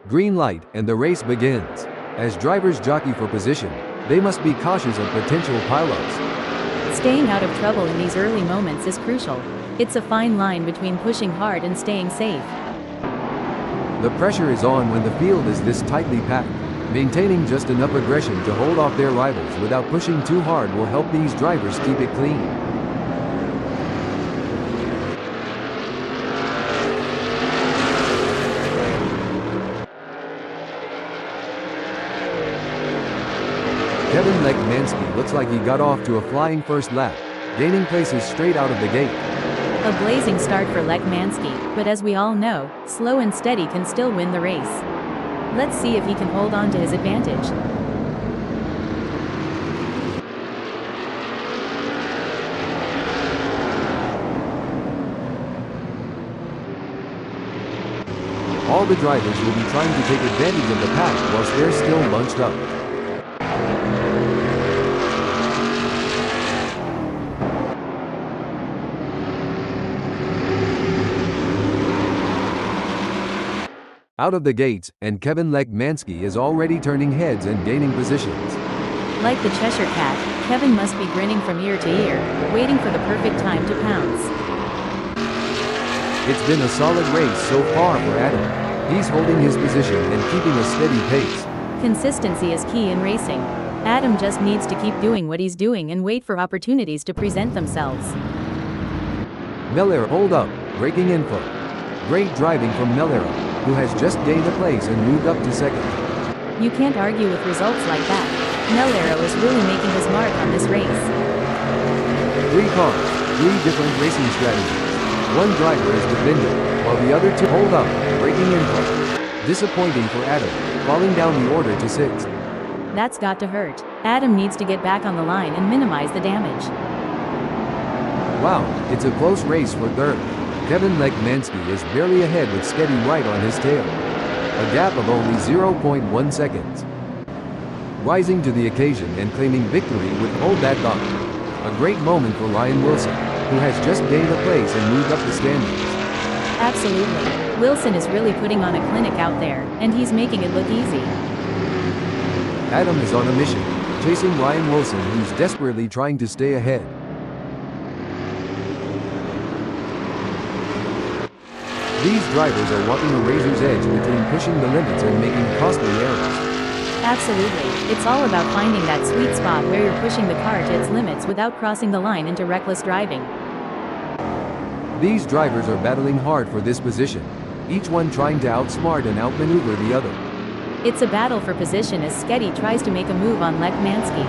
Green light, and the race begins. As drivers jockey for position, they must be cautious of potential pileups. Staying out of trouble in these early moments is crucial. It's a fine line between pushing hard and staying safe. The pressure is on when the field is this tightly packed. Maintaining just enough aggression to hold off their rivals without pushing too hard will help these drivers keep it clean. Kevin Lekmanski looks like he got off to a flying first lap, gaining places straight out of the gate. A blazing start for Lekmanski, but as we all know, slow and steady can still win the race. Let's see if he can hold on to his advantage. All the drivers will be trying to take advantage of the pack whilst they're still bunched up. Out of the gates, and Kevin Lekmanski is already turning heads and gaining positions. Like the Cheshire Cat, Kevin must be grinning from ear to ear, waiting for the perfect time to pounce. It's been a solid race so far for Adam. He's holding his position and keeping a steady pace. Consistency is key in racing. Adam just needs to keep doing what he's doing and wait for opportunities to present themselves. Miller hold up, braking info. Great driving from Melero, who has just gained a place and moved up to second. You can't argue with results like that. Melero is really making his mark on this race. 3 cars, 3 different racing strategies. One driver is defending, while the other 2 hold up, braking info. Disappointing for Adam, falling down the order to 6th. That's got to hurt. Adam needs to get back on the line and minimize the damage. Wow, it's a close race for third. Kevin Lekmanski is barely ahead with Steady right on his tail. A gap of only 0.1 seconds. Rising to the occasion and claiming victory with Hold That Thought. A great moment for Ryan Wilson, who has just gained a place and moved up the standings. Absolutely. Wilson is really putting on a clinic out there, and he's making it look easy. Adam is on a mission, chasing Ryan Wilson, who's desperately trying to stay ahead. These drivers are walking a razor's edge between pushing the limits and making costly errors. Absolutely. It's all about finding that sweet spot where you're pushing the car to its limits without crossing the line into reckless driving. These drivers are battling hard for this position, each one trying to outsmart and outmaneuver the other. It's a battle for position as Sketty tries to make a move on Lekmanski.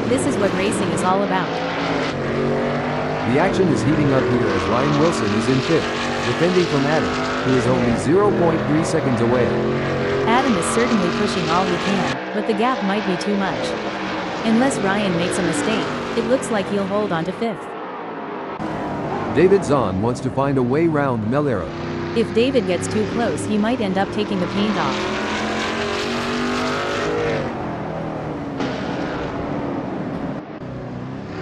This is what racing is all about. The action is heating up here as Ryan Wilson is in fifth, defending from Adam, who is only 0.3 seconds away. Adam is certainly pushing all he can, but the gap might be too much. Unless Ryan makes a mistake, it looks like he'll hold on to fifth. David Zahn wants to find a way round Melero. If David gets too close, he might end up taking the paint off.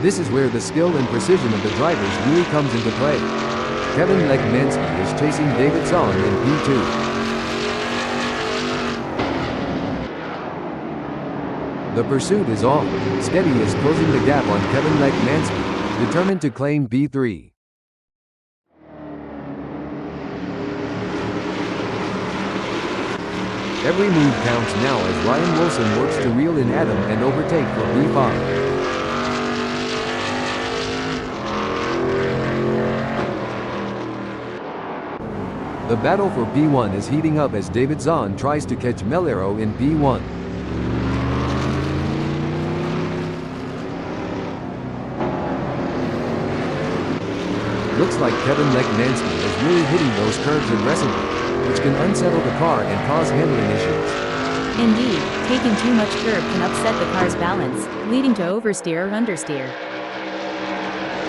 This is where the skill and precision of the drivers really comes into play. Kevin Lekmanski is chasing David Zahn in P2. The pursuit is on. Steady is closing the gap on Kevin Lekmanski, determined to claim P3. Every move counts now as Ryan Wilson works to reel in Adam and overtake for P5. The battle for P1 is heating up as David Zahn tries to catch Melero in P1. Looks like Kevin Lekmanski is really hitting those curves aggressively, which can unsettle the car and cause handling issues. Indeed, taking too much curb can upset the car's balance, leading to oversteer or understeer.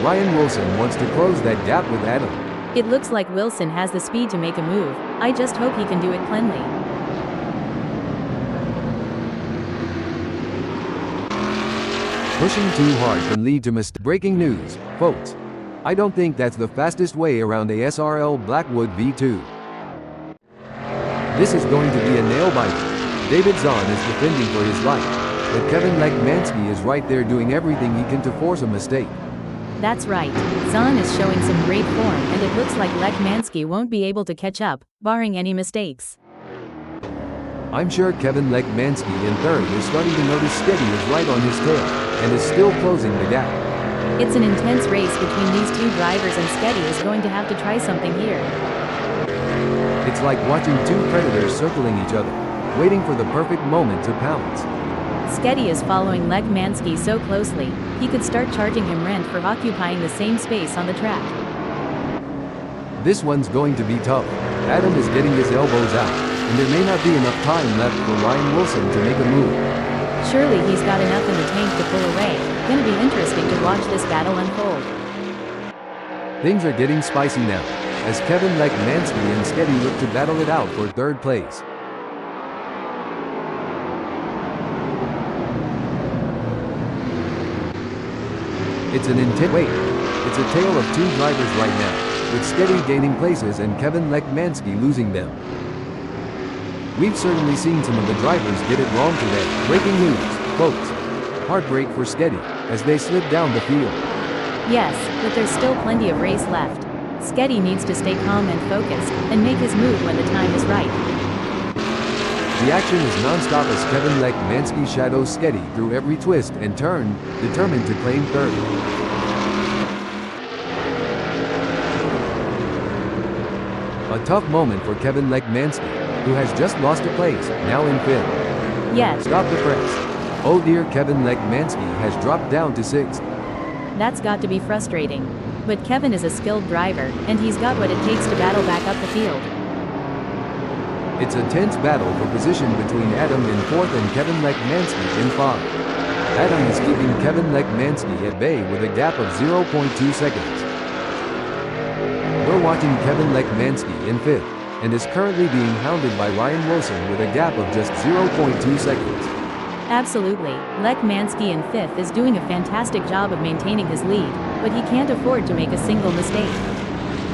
Ryan Wilson wants to close that gap with Adam. It looks like Wilson has the speed to make a move. I just hope he can do it cleanly. Pushing too hard can lead to mistakes. Breaking news, folks. I don't think that's the fastest way around a SRL Blackwood V2. This is going to be a nail-biter. David Zahn is defending for his life, but Kevin Lekmanski is right there doing everything he can to force a mistake. That's right. Zahn is showing some great form and it looks like Lekmanski won't be able to catch up, barring any mistakes. I'm sure Kevin Lekmanski in third is starting to notice Steady is right on his tail, and is still closing the gap. It's an intense race between these two drivers and Sketty is going to have to try something here. It's like watching two predators circling each other, waiting for the perfect moment to pounce. Sketty is following Lekmanski so closely, he could start charging him rent for occupying the same space on the track. This one's going to be tough. Adam is getting his elbows out, and there may not be enough time left for Ryan Wilson to make a move. Surely he's got enough in the tank to pull away. Gonna be interesting to watch this battle unfold. Things are getting spicy now, as Kevin Lekmanski and Steady look to battle it out for third place. It's an intense wait. It's a tale of two drivers right now, with Steady gaining places and Kevin Lekmanski losing them. We've certainly seen some of the drivers get it wrong today. Breaking news, folks. Heartbreak for Steady, as they slip down the field. Yes, but there's still plenty of race left. Sketty needs to stay calm and focused, and make his move when the time is right. The action is non-stop as Kevin Lekmanski shadows Sketty through every twist and turn, determined to claim third. A tough moment for Kevin Lekmanski, who has just lost a place, now in fifth. Yes. Stop the press. Oh dear, Kevin Lekmanski has dropped down to sixth. That's got to be frustrating. But Kevin is a skilled driver, and he's got what it takes to battle back up the field. It's a tense battle for position between Adam in 4th and Kevin Lekmansky in 5. Adam is keeping Kevin Lekmansky at bay with a gap of 0.2 seconds. We're watching Kevin Lekmansky in 5th, and is currently being hounded by Ryan Wilson with a gap of just 0.2 seconds. Absolutely, Lekmansky in 5th is doing a fantastic job of maintaining his lead, but he can't afford to make a single mistake.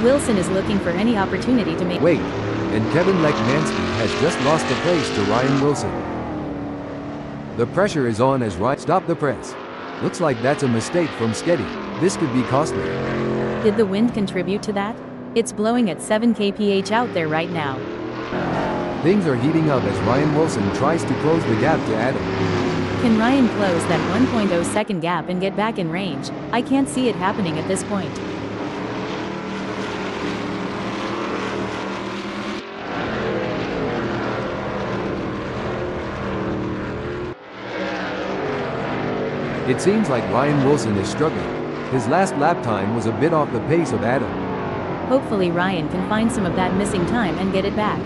Wilson is looking for any opportunity to make— Wait, and Kevin Lekmansky has just lost the place to Ryan Wilson. The pressure is on as Ryan— Stop the press. Looks like that's a mistake from Sketty. This could be costly. Did the wind contribute to that? It's blowing at 7 kph out there right now. Things are heating up as Ryan Wilson tries to close the gap to Adam. Can Ryan close that 1.0 second gap and get back in range? I can't see it happening at this point. It seems like Ryan Wilson is struggling. His last lap time was a bit off the pace of Adam. Hopefully Ryan can find some of that missing time and get it back.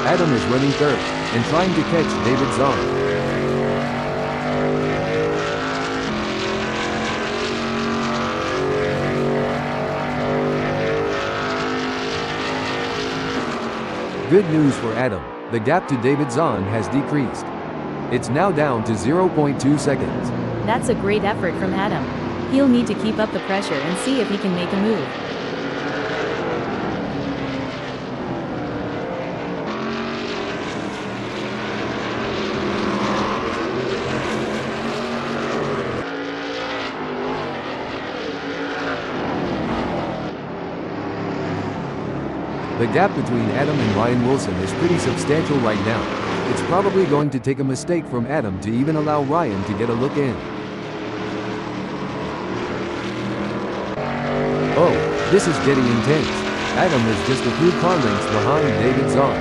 Adam is running 3rd, and trying to catch David Zahn. Good news for Adam, the gap to David Zahn has decreased. It's now down to 0.2 seconds. That's a great effort from Adam. He'll need to keep up the pressure and see if he can make a move. The gap between Adam and Ryan Wilson is pretty substantial right now. It's probably going to take a mistake from Adam to even allow Ryan to get a look in. Oh, this is getting intense. Adam is just a few car lengths behind David Zahn.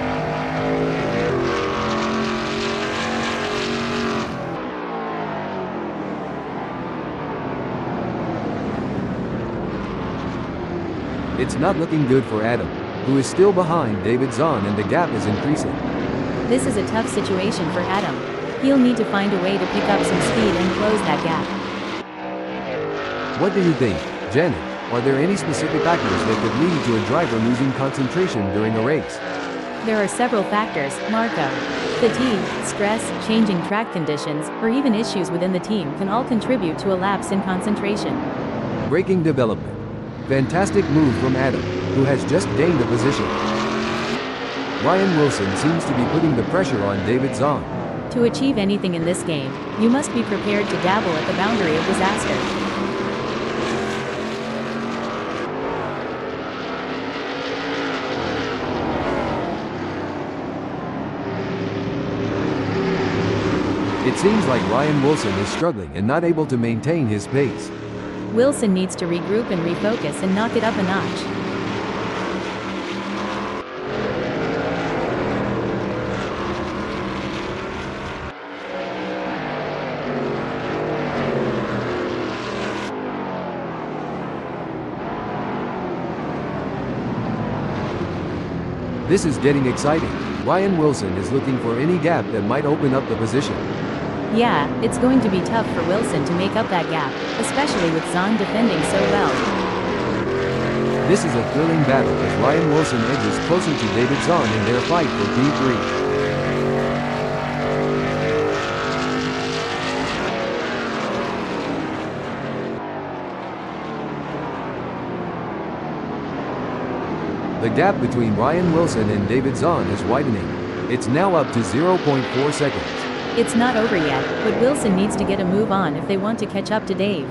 It's not looking good for Adam, who is still behind David Zahn, and the gap is increasing. This is a tough situation for Adam. He'll need to find a way to pick up some speed and close that gap. What do you think, Janet? Are there any specific factors that could lead to a driver losing concentration during a race? There are several factors, Marco. Fatigue, stress, changing track conditions, or even issues within the team can all contribute to a lapse in concentration. Braking development. Fantastic move from Adam, who has just gained a position. Ryan Wilson seems to be putting the pressure on David Zahn. To achieve anything in this game, you must be prepared to dabble at the boundary of disaster. It seems like Ryan Wilson is struggling and not able to maintain his pace. Wilson needs to regroup and refocus and knock it up a notch. This is getting exciting. Ryan Wilson is looking for any gap that might open up the position. Yeah, it's going to be tough for Wilson to make up that gap, especially with Zahn defending so well. This is a thrilling battle as Ryan Wilson edges closer to David Zahn in their fight for P3. The gap between Ryan Wilson and David Zahn is widening. It's now up to 0.4 seconds. It's not over yet, but Wilson needs to get a move on if they want to catch up to Dave.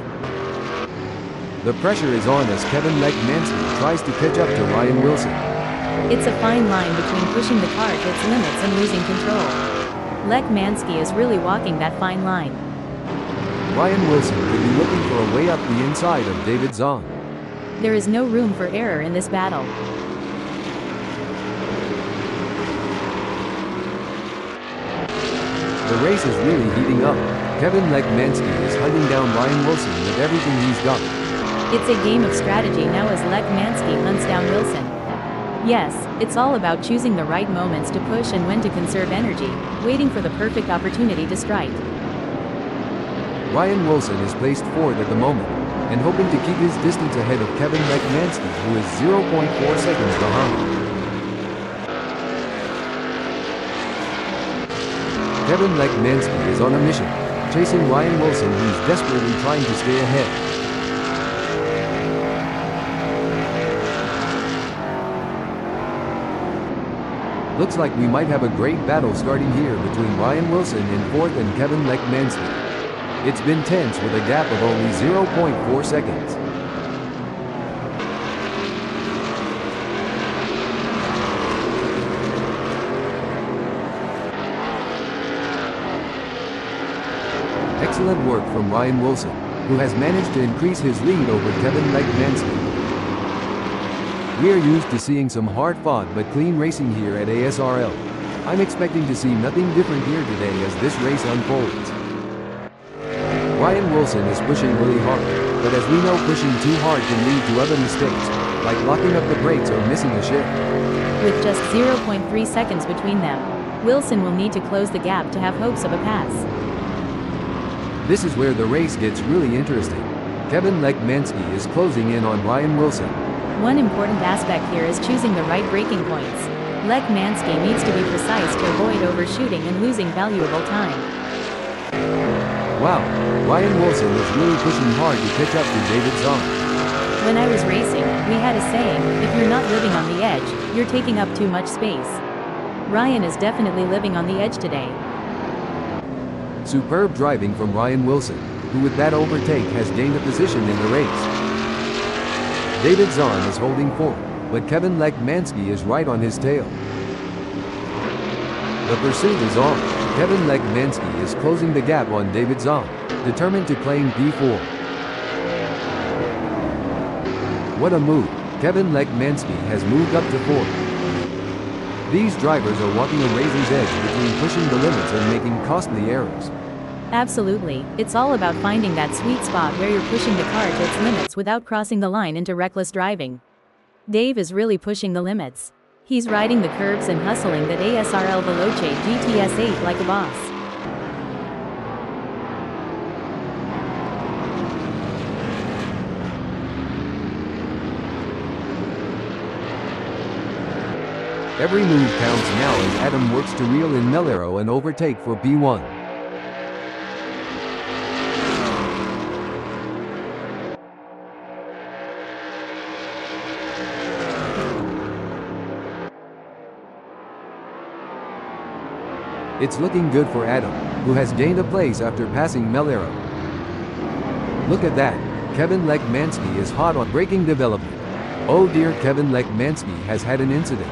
The pressure is on as Kevin Lekmansky tries to catch up to Ryan Wilson. It's a fine line between pushing the car to its limits and losing control. Lekmansky is really walking that fine line. Ryan Wilson could be looking for a way up the inside of David Zahn. There is no room for error in this battle. The race is really heating up. Kevin Lekmansky is hunting down Ryan Wilson with everything he's got. It's a game of strategy now as Lekmansky hunts down Wilson. Yes, it's all about choosing the right moments to push and when to conserve energy, waiting for the perfect opportunity to strike. Ryan Wilson is placed fourth at the moment, and hoping to keep his distance ahead of Kevin Lekmansky, who is 0.4 seconds behind. Kevin Lekmansky is on a mission, chasing Ryan Wilson, who's desperately trying to stay ahead. Looks like we might have a great battle starting here between Ryan Wilson in fourth and Kevin Lekmansky. It's been tense with a gap of only 0.4 seconds. Excellent work from Ryan Wilson, who has managed to increase his lead over Kevin Lekmansky. We are used to seeing some hard-fought but clean racing here at ASRL. I'm expecting to see nothing different here today as this race unfolds. Ryan Wilson is pushing really hard, but as we know, pushing too hard can lead to other mistakes, like locking up the brakes or missing a shift. With just 0.3 seconds between them, Wilson will need to close the gap to have hopes of a pass. This is where the race gets really interesting. Kevin Lekmansky is closing in on Ryan Wilson. One important aspect here is choosing the right braking points. Lekmansky needs to be precise to avoid overshooting and losing valuable time. Wow, Ryan Wilson is really pushing hard to catch up to David Zahn. When I was racing, we had a saying, if you're not living on the edge, you're taking up too much space. Ryan is definitely living on the edge today. Superb driving from Ryan Wilson, who with that overtake has gained a position in the race. David Zahn is holding fourth, but Kevin Lekmansky is right on his tail. The pursuit is on. Kevin Lekmansky is closing the gap on David Zahn, determined to claim P4. What a move! Kevin Lekmansky has moved up to fourth. These drivers are walking a razor's edge between pushing the limits and making costly errors. Absolutely, it's all about finding that sweet spot where you're pushing the car to its limits without crossing the line into reckless driving. Dave is really pushing the limits. He's riding the curves and hustling that ASRL Veloce GTS-8 like a boss. Every move counts now as Adam works to reel in Melero and overtake for P1. It's looking good for Adam, who has gained a place after passing Melero. Look at that, Kevin Lekmansky is hot on braking development. Oh dear, Kevin Lekmansky has had an incident.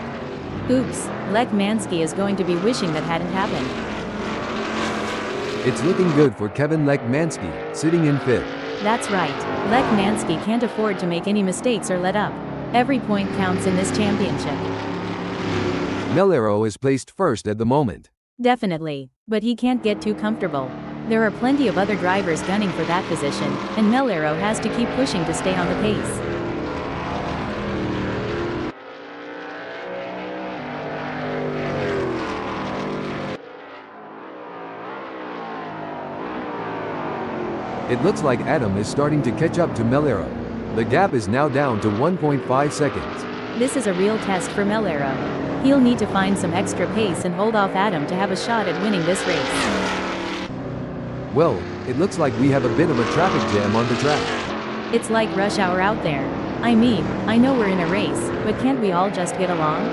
Oops, Lekmansky is going to be wishing that hadn't happened. It's looking good for Kevin Lekmansky, sitting in fifth. That's right, Lekmansky can't afford to make any mistakes or let up. Every point counts in this championship. Melero is placed first at the moment. Definitely, but he can't get too comfortable. There are plenty of other drivers gunning for that position, and Melero has to keep pushing to stay on the pace. It looks like Adam is starting to catch up to Melero. The gap is now down to 1.5 seconds. This is a real test for Melero. He'll need to find some extra pace and hold off Adam to have a shot at winning this race. Well, it looks like we have a bit of a traffic jam on the track. It's like rush hour out there. I mean, I know we're in a race, but can't we all just get along?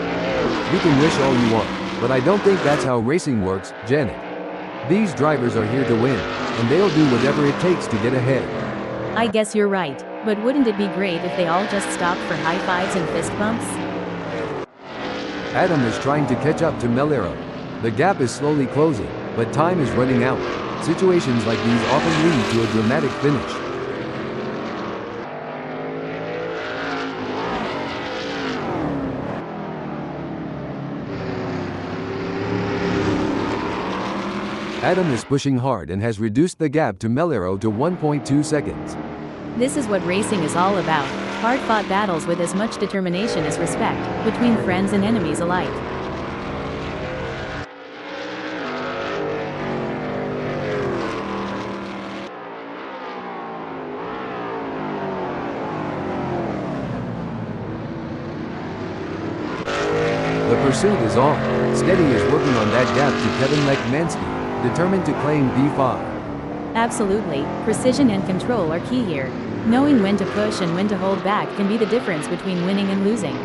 You can wish all you want, but I don't think that's how racing works, Janet. These drivers are here to win, and they'll do whatever it takes to get ahead. I guess you're right, but wouldn't it be great if they all just stopped for high fives and fist bumps? Adam is trying to catch up to Melero. The gap is slowly closing, but time is running out. Situations like these often lead to a dramatic finish. Adam is pushing hard and has reduced the gap to Melero to 1.2 seconds. This is what racing is all about. Hard-fought battles with as much determination as respect, between friends and enemies alike. The pursuit is on. Steady is working on that gap to Kevin Lekmansky, determined to claim P5. Absolutely, precision and control are key here. Knowing when to push and when to hold back can be the difference between winning and losing.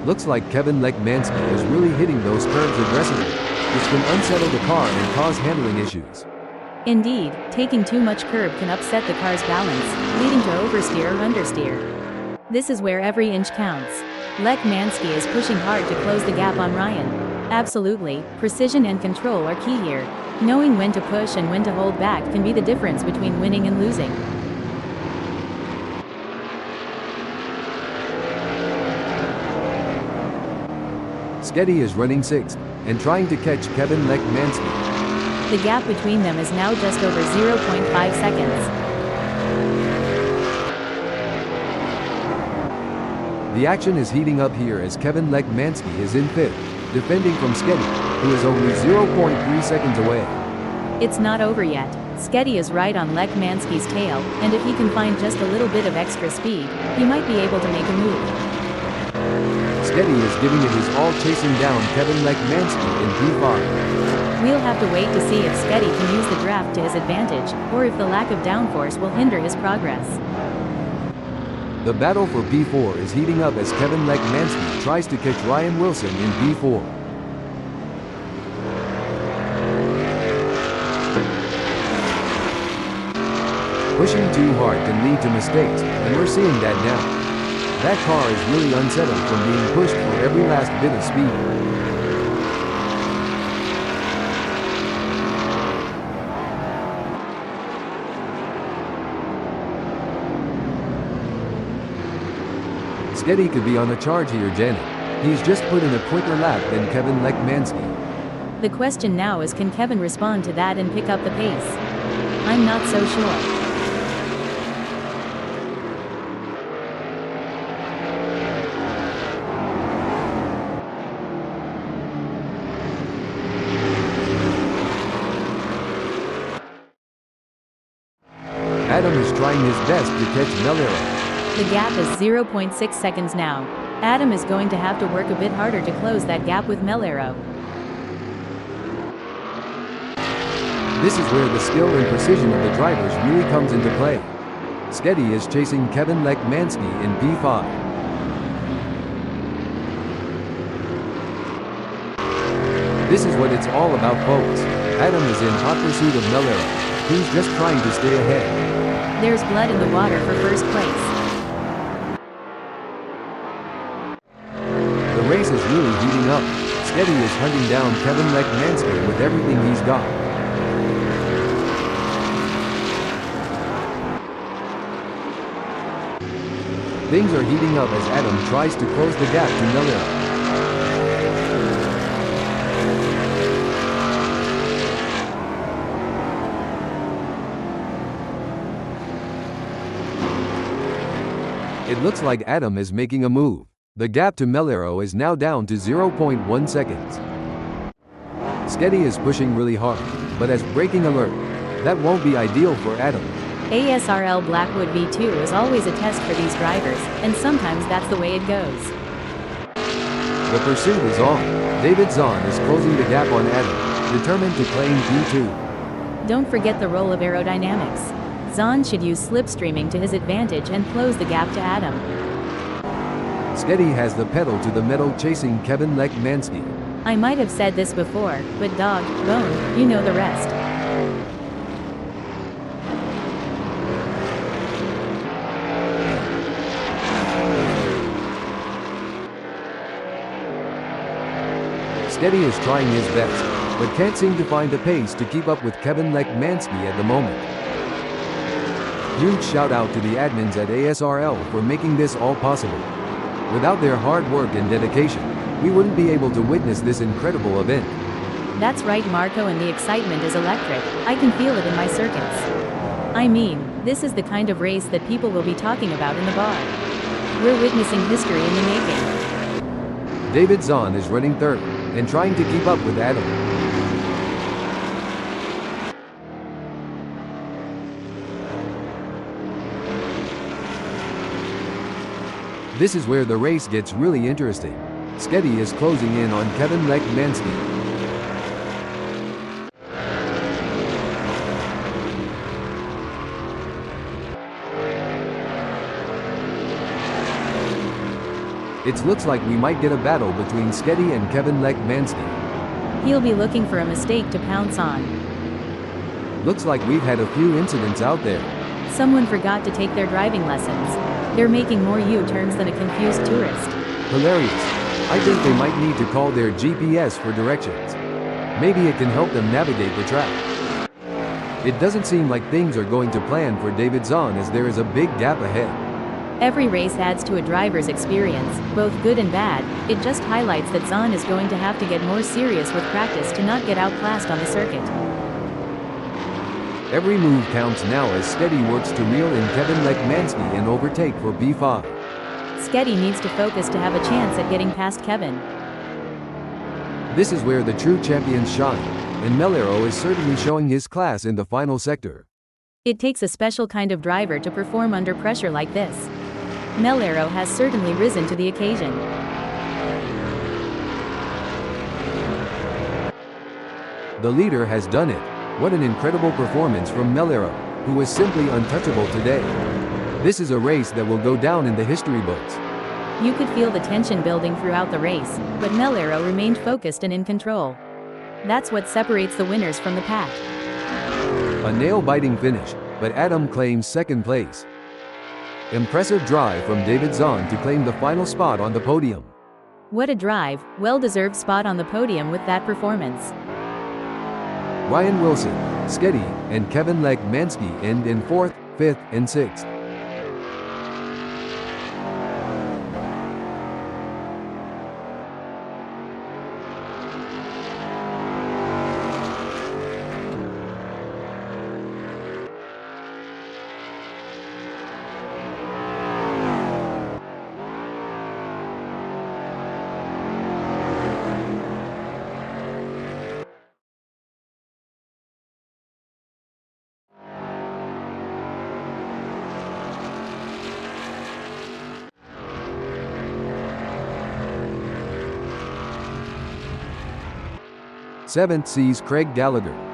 Looks like Kevin Lekmansky is really hitting those curves aggressively, which can unsettle the car and cause handling issues. Indeed, taking too much curb can upset the car's balance, leading to oversteer or understeer. This is where every inch counts. Lekmansky is pushing hard to close the gap on Ryan. Absolutely, precision and control are key here. Knowing when to push and when to hold back can be the difference between winning and losing. Steady is running 6th, and trying to catch Kevin Lekmansky. The gap between them is now just over 0.5 seconds. The action is heating up here as Kevin Lekmansky is in 5th, defending from Steady, who is only 0.3 seconds away. It's not over yet. Steady is right on Lekmansky's tail, and if he can find just a little bit of extra speed, he might be able to make a move. Steady is giving it his all, chasing down Kevin Lekmansky in P5. We'll have to wait to see if Steady can use the draft to his advantage, or if the lack of downforce will hinder his progress. The battle for P4 is heating up as Kevin Lekmansky tries to catch Ryan Wilson in P4. Pushing too hard can lead to mistakes, and we're seeing that now. That car is really unsettled from being pushed for every last bit of speed. Steady could be on a charge here, Janet. He's just put in a quicker lap than Kevin Lekmansky. The question now is, can Kevin respond to that and pick up the pace? I'm not so sure. Adam is trying his best to catch Melero. The gap is 0.6 seconds now. Adam is going to have to work a bit harder to close that gap with Melero. This is where the skill and precision of the drivers really comes into play. Steady is chasing Kevin Lekmansky in P5. This is what it's all about, folks. Adam is in hot pursuit of Melero. He's just trying to stay ahead. There's blood in the water for first place. The race is really heating up. Steady is hunting down Kevin Lekmansky with everything he's got. Things are heating up as Adam tries to close the gap to Melero. It looks like Adam is making a move. The gap to Melero is now down to 0.1 seconds. Steady is pushing really hard, but as braking alert, that won't be ideal for Adam. ASRL Blackwood V2 is always a test for these drivers, and sometimes that's the way it goes. The pursuit is on. David Zahn is closing the gap on Adam, determined to claim P2. Don't forget the role of aerodynamics. Zahn should use slipstreaming to his advantage and close the gap to Adam. Steady has the pedal to the metal, chasing Kevin Lekmansky. I might have said this before, but dog, bone, you know the rest. Steady is trying his best, but can't seem to find the pace to keep up with Kevin Lekmansky at the moment. Huge shout out to the admins at ASRL for making this all possible. Without their hard work and dedication, we wouldn't be able to witness this incredible event. That's right, Marco, and the excitement is electric. I can feel it in my circuits. I mean, This is the kind of race that people will be talking about in the bar. We're witnessing history in the making. David Zahn is running third, and trying to keep up with Adam. This is where the race gets really interesting. Sketty is closing in on Kevin Lekmansky. It looks like we might get a battle between Sketty and Kevin Lekmansky. He'll be looking for a mistake to pounce on. Looks like we've had a few incidents out there. Someone forgot to take their driving lessons. They're making more U-turns than a confused tourist. Hilarious. I think they might need to call their GPS for directions. Maybe it can help them navigate the track. It doesn't seem like things are going to plan for David Zahn, as there is a big gap ahead. Every race adds to a driver's experience, both good and bad. It just highlights that Zahn is going to have to get more serious with practice to not get outclassed on the circuit. Every move counts now as Sketty works to reel in Kevin Lekmansky and overtake for P5. Sketty needs to focus to have a chance at getting past Kevin. This is where the true champions shine, and Melero is certainly showing his class in the final sector. It takes a special kind of driver to perform under pressure like this. Melero has certainly risen to the occasion. The leader has done it. What an incredible performance from Melero, who was simply untouchable today. This is a race that will go down in the history books. You could feel the tension building throughout the race, but Melero remained focused and in control. That's what separates the winners from the pack. A nail-biting finish, but Adam claims second place. Impressive drive from David Zahn to claim the final spot on the podium. What a drive, well-deserved spot on the podium with that performance. Ryan Wilson, Sketty, and Kevin Lekmansky end in 4th, 5th, and 6th. Seventh sees Craig Gallagher.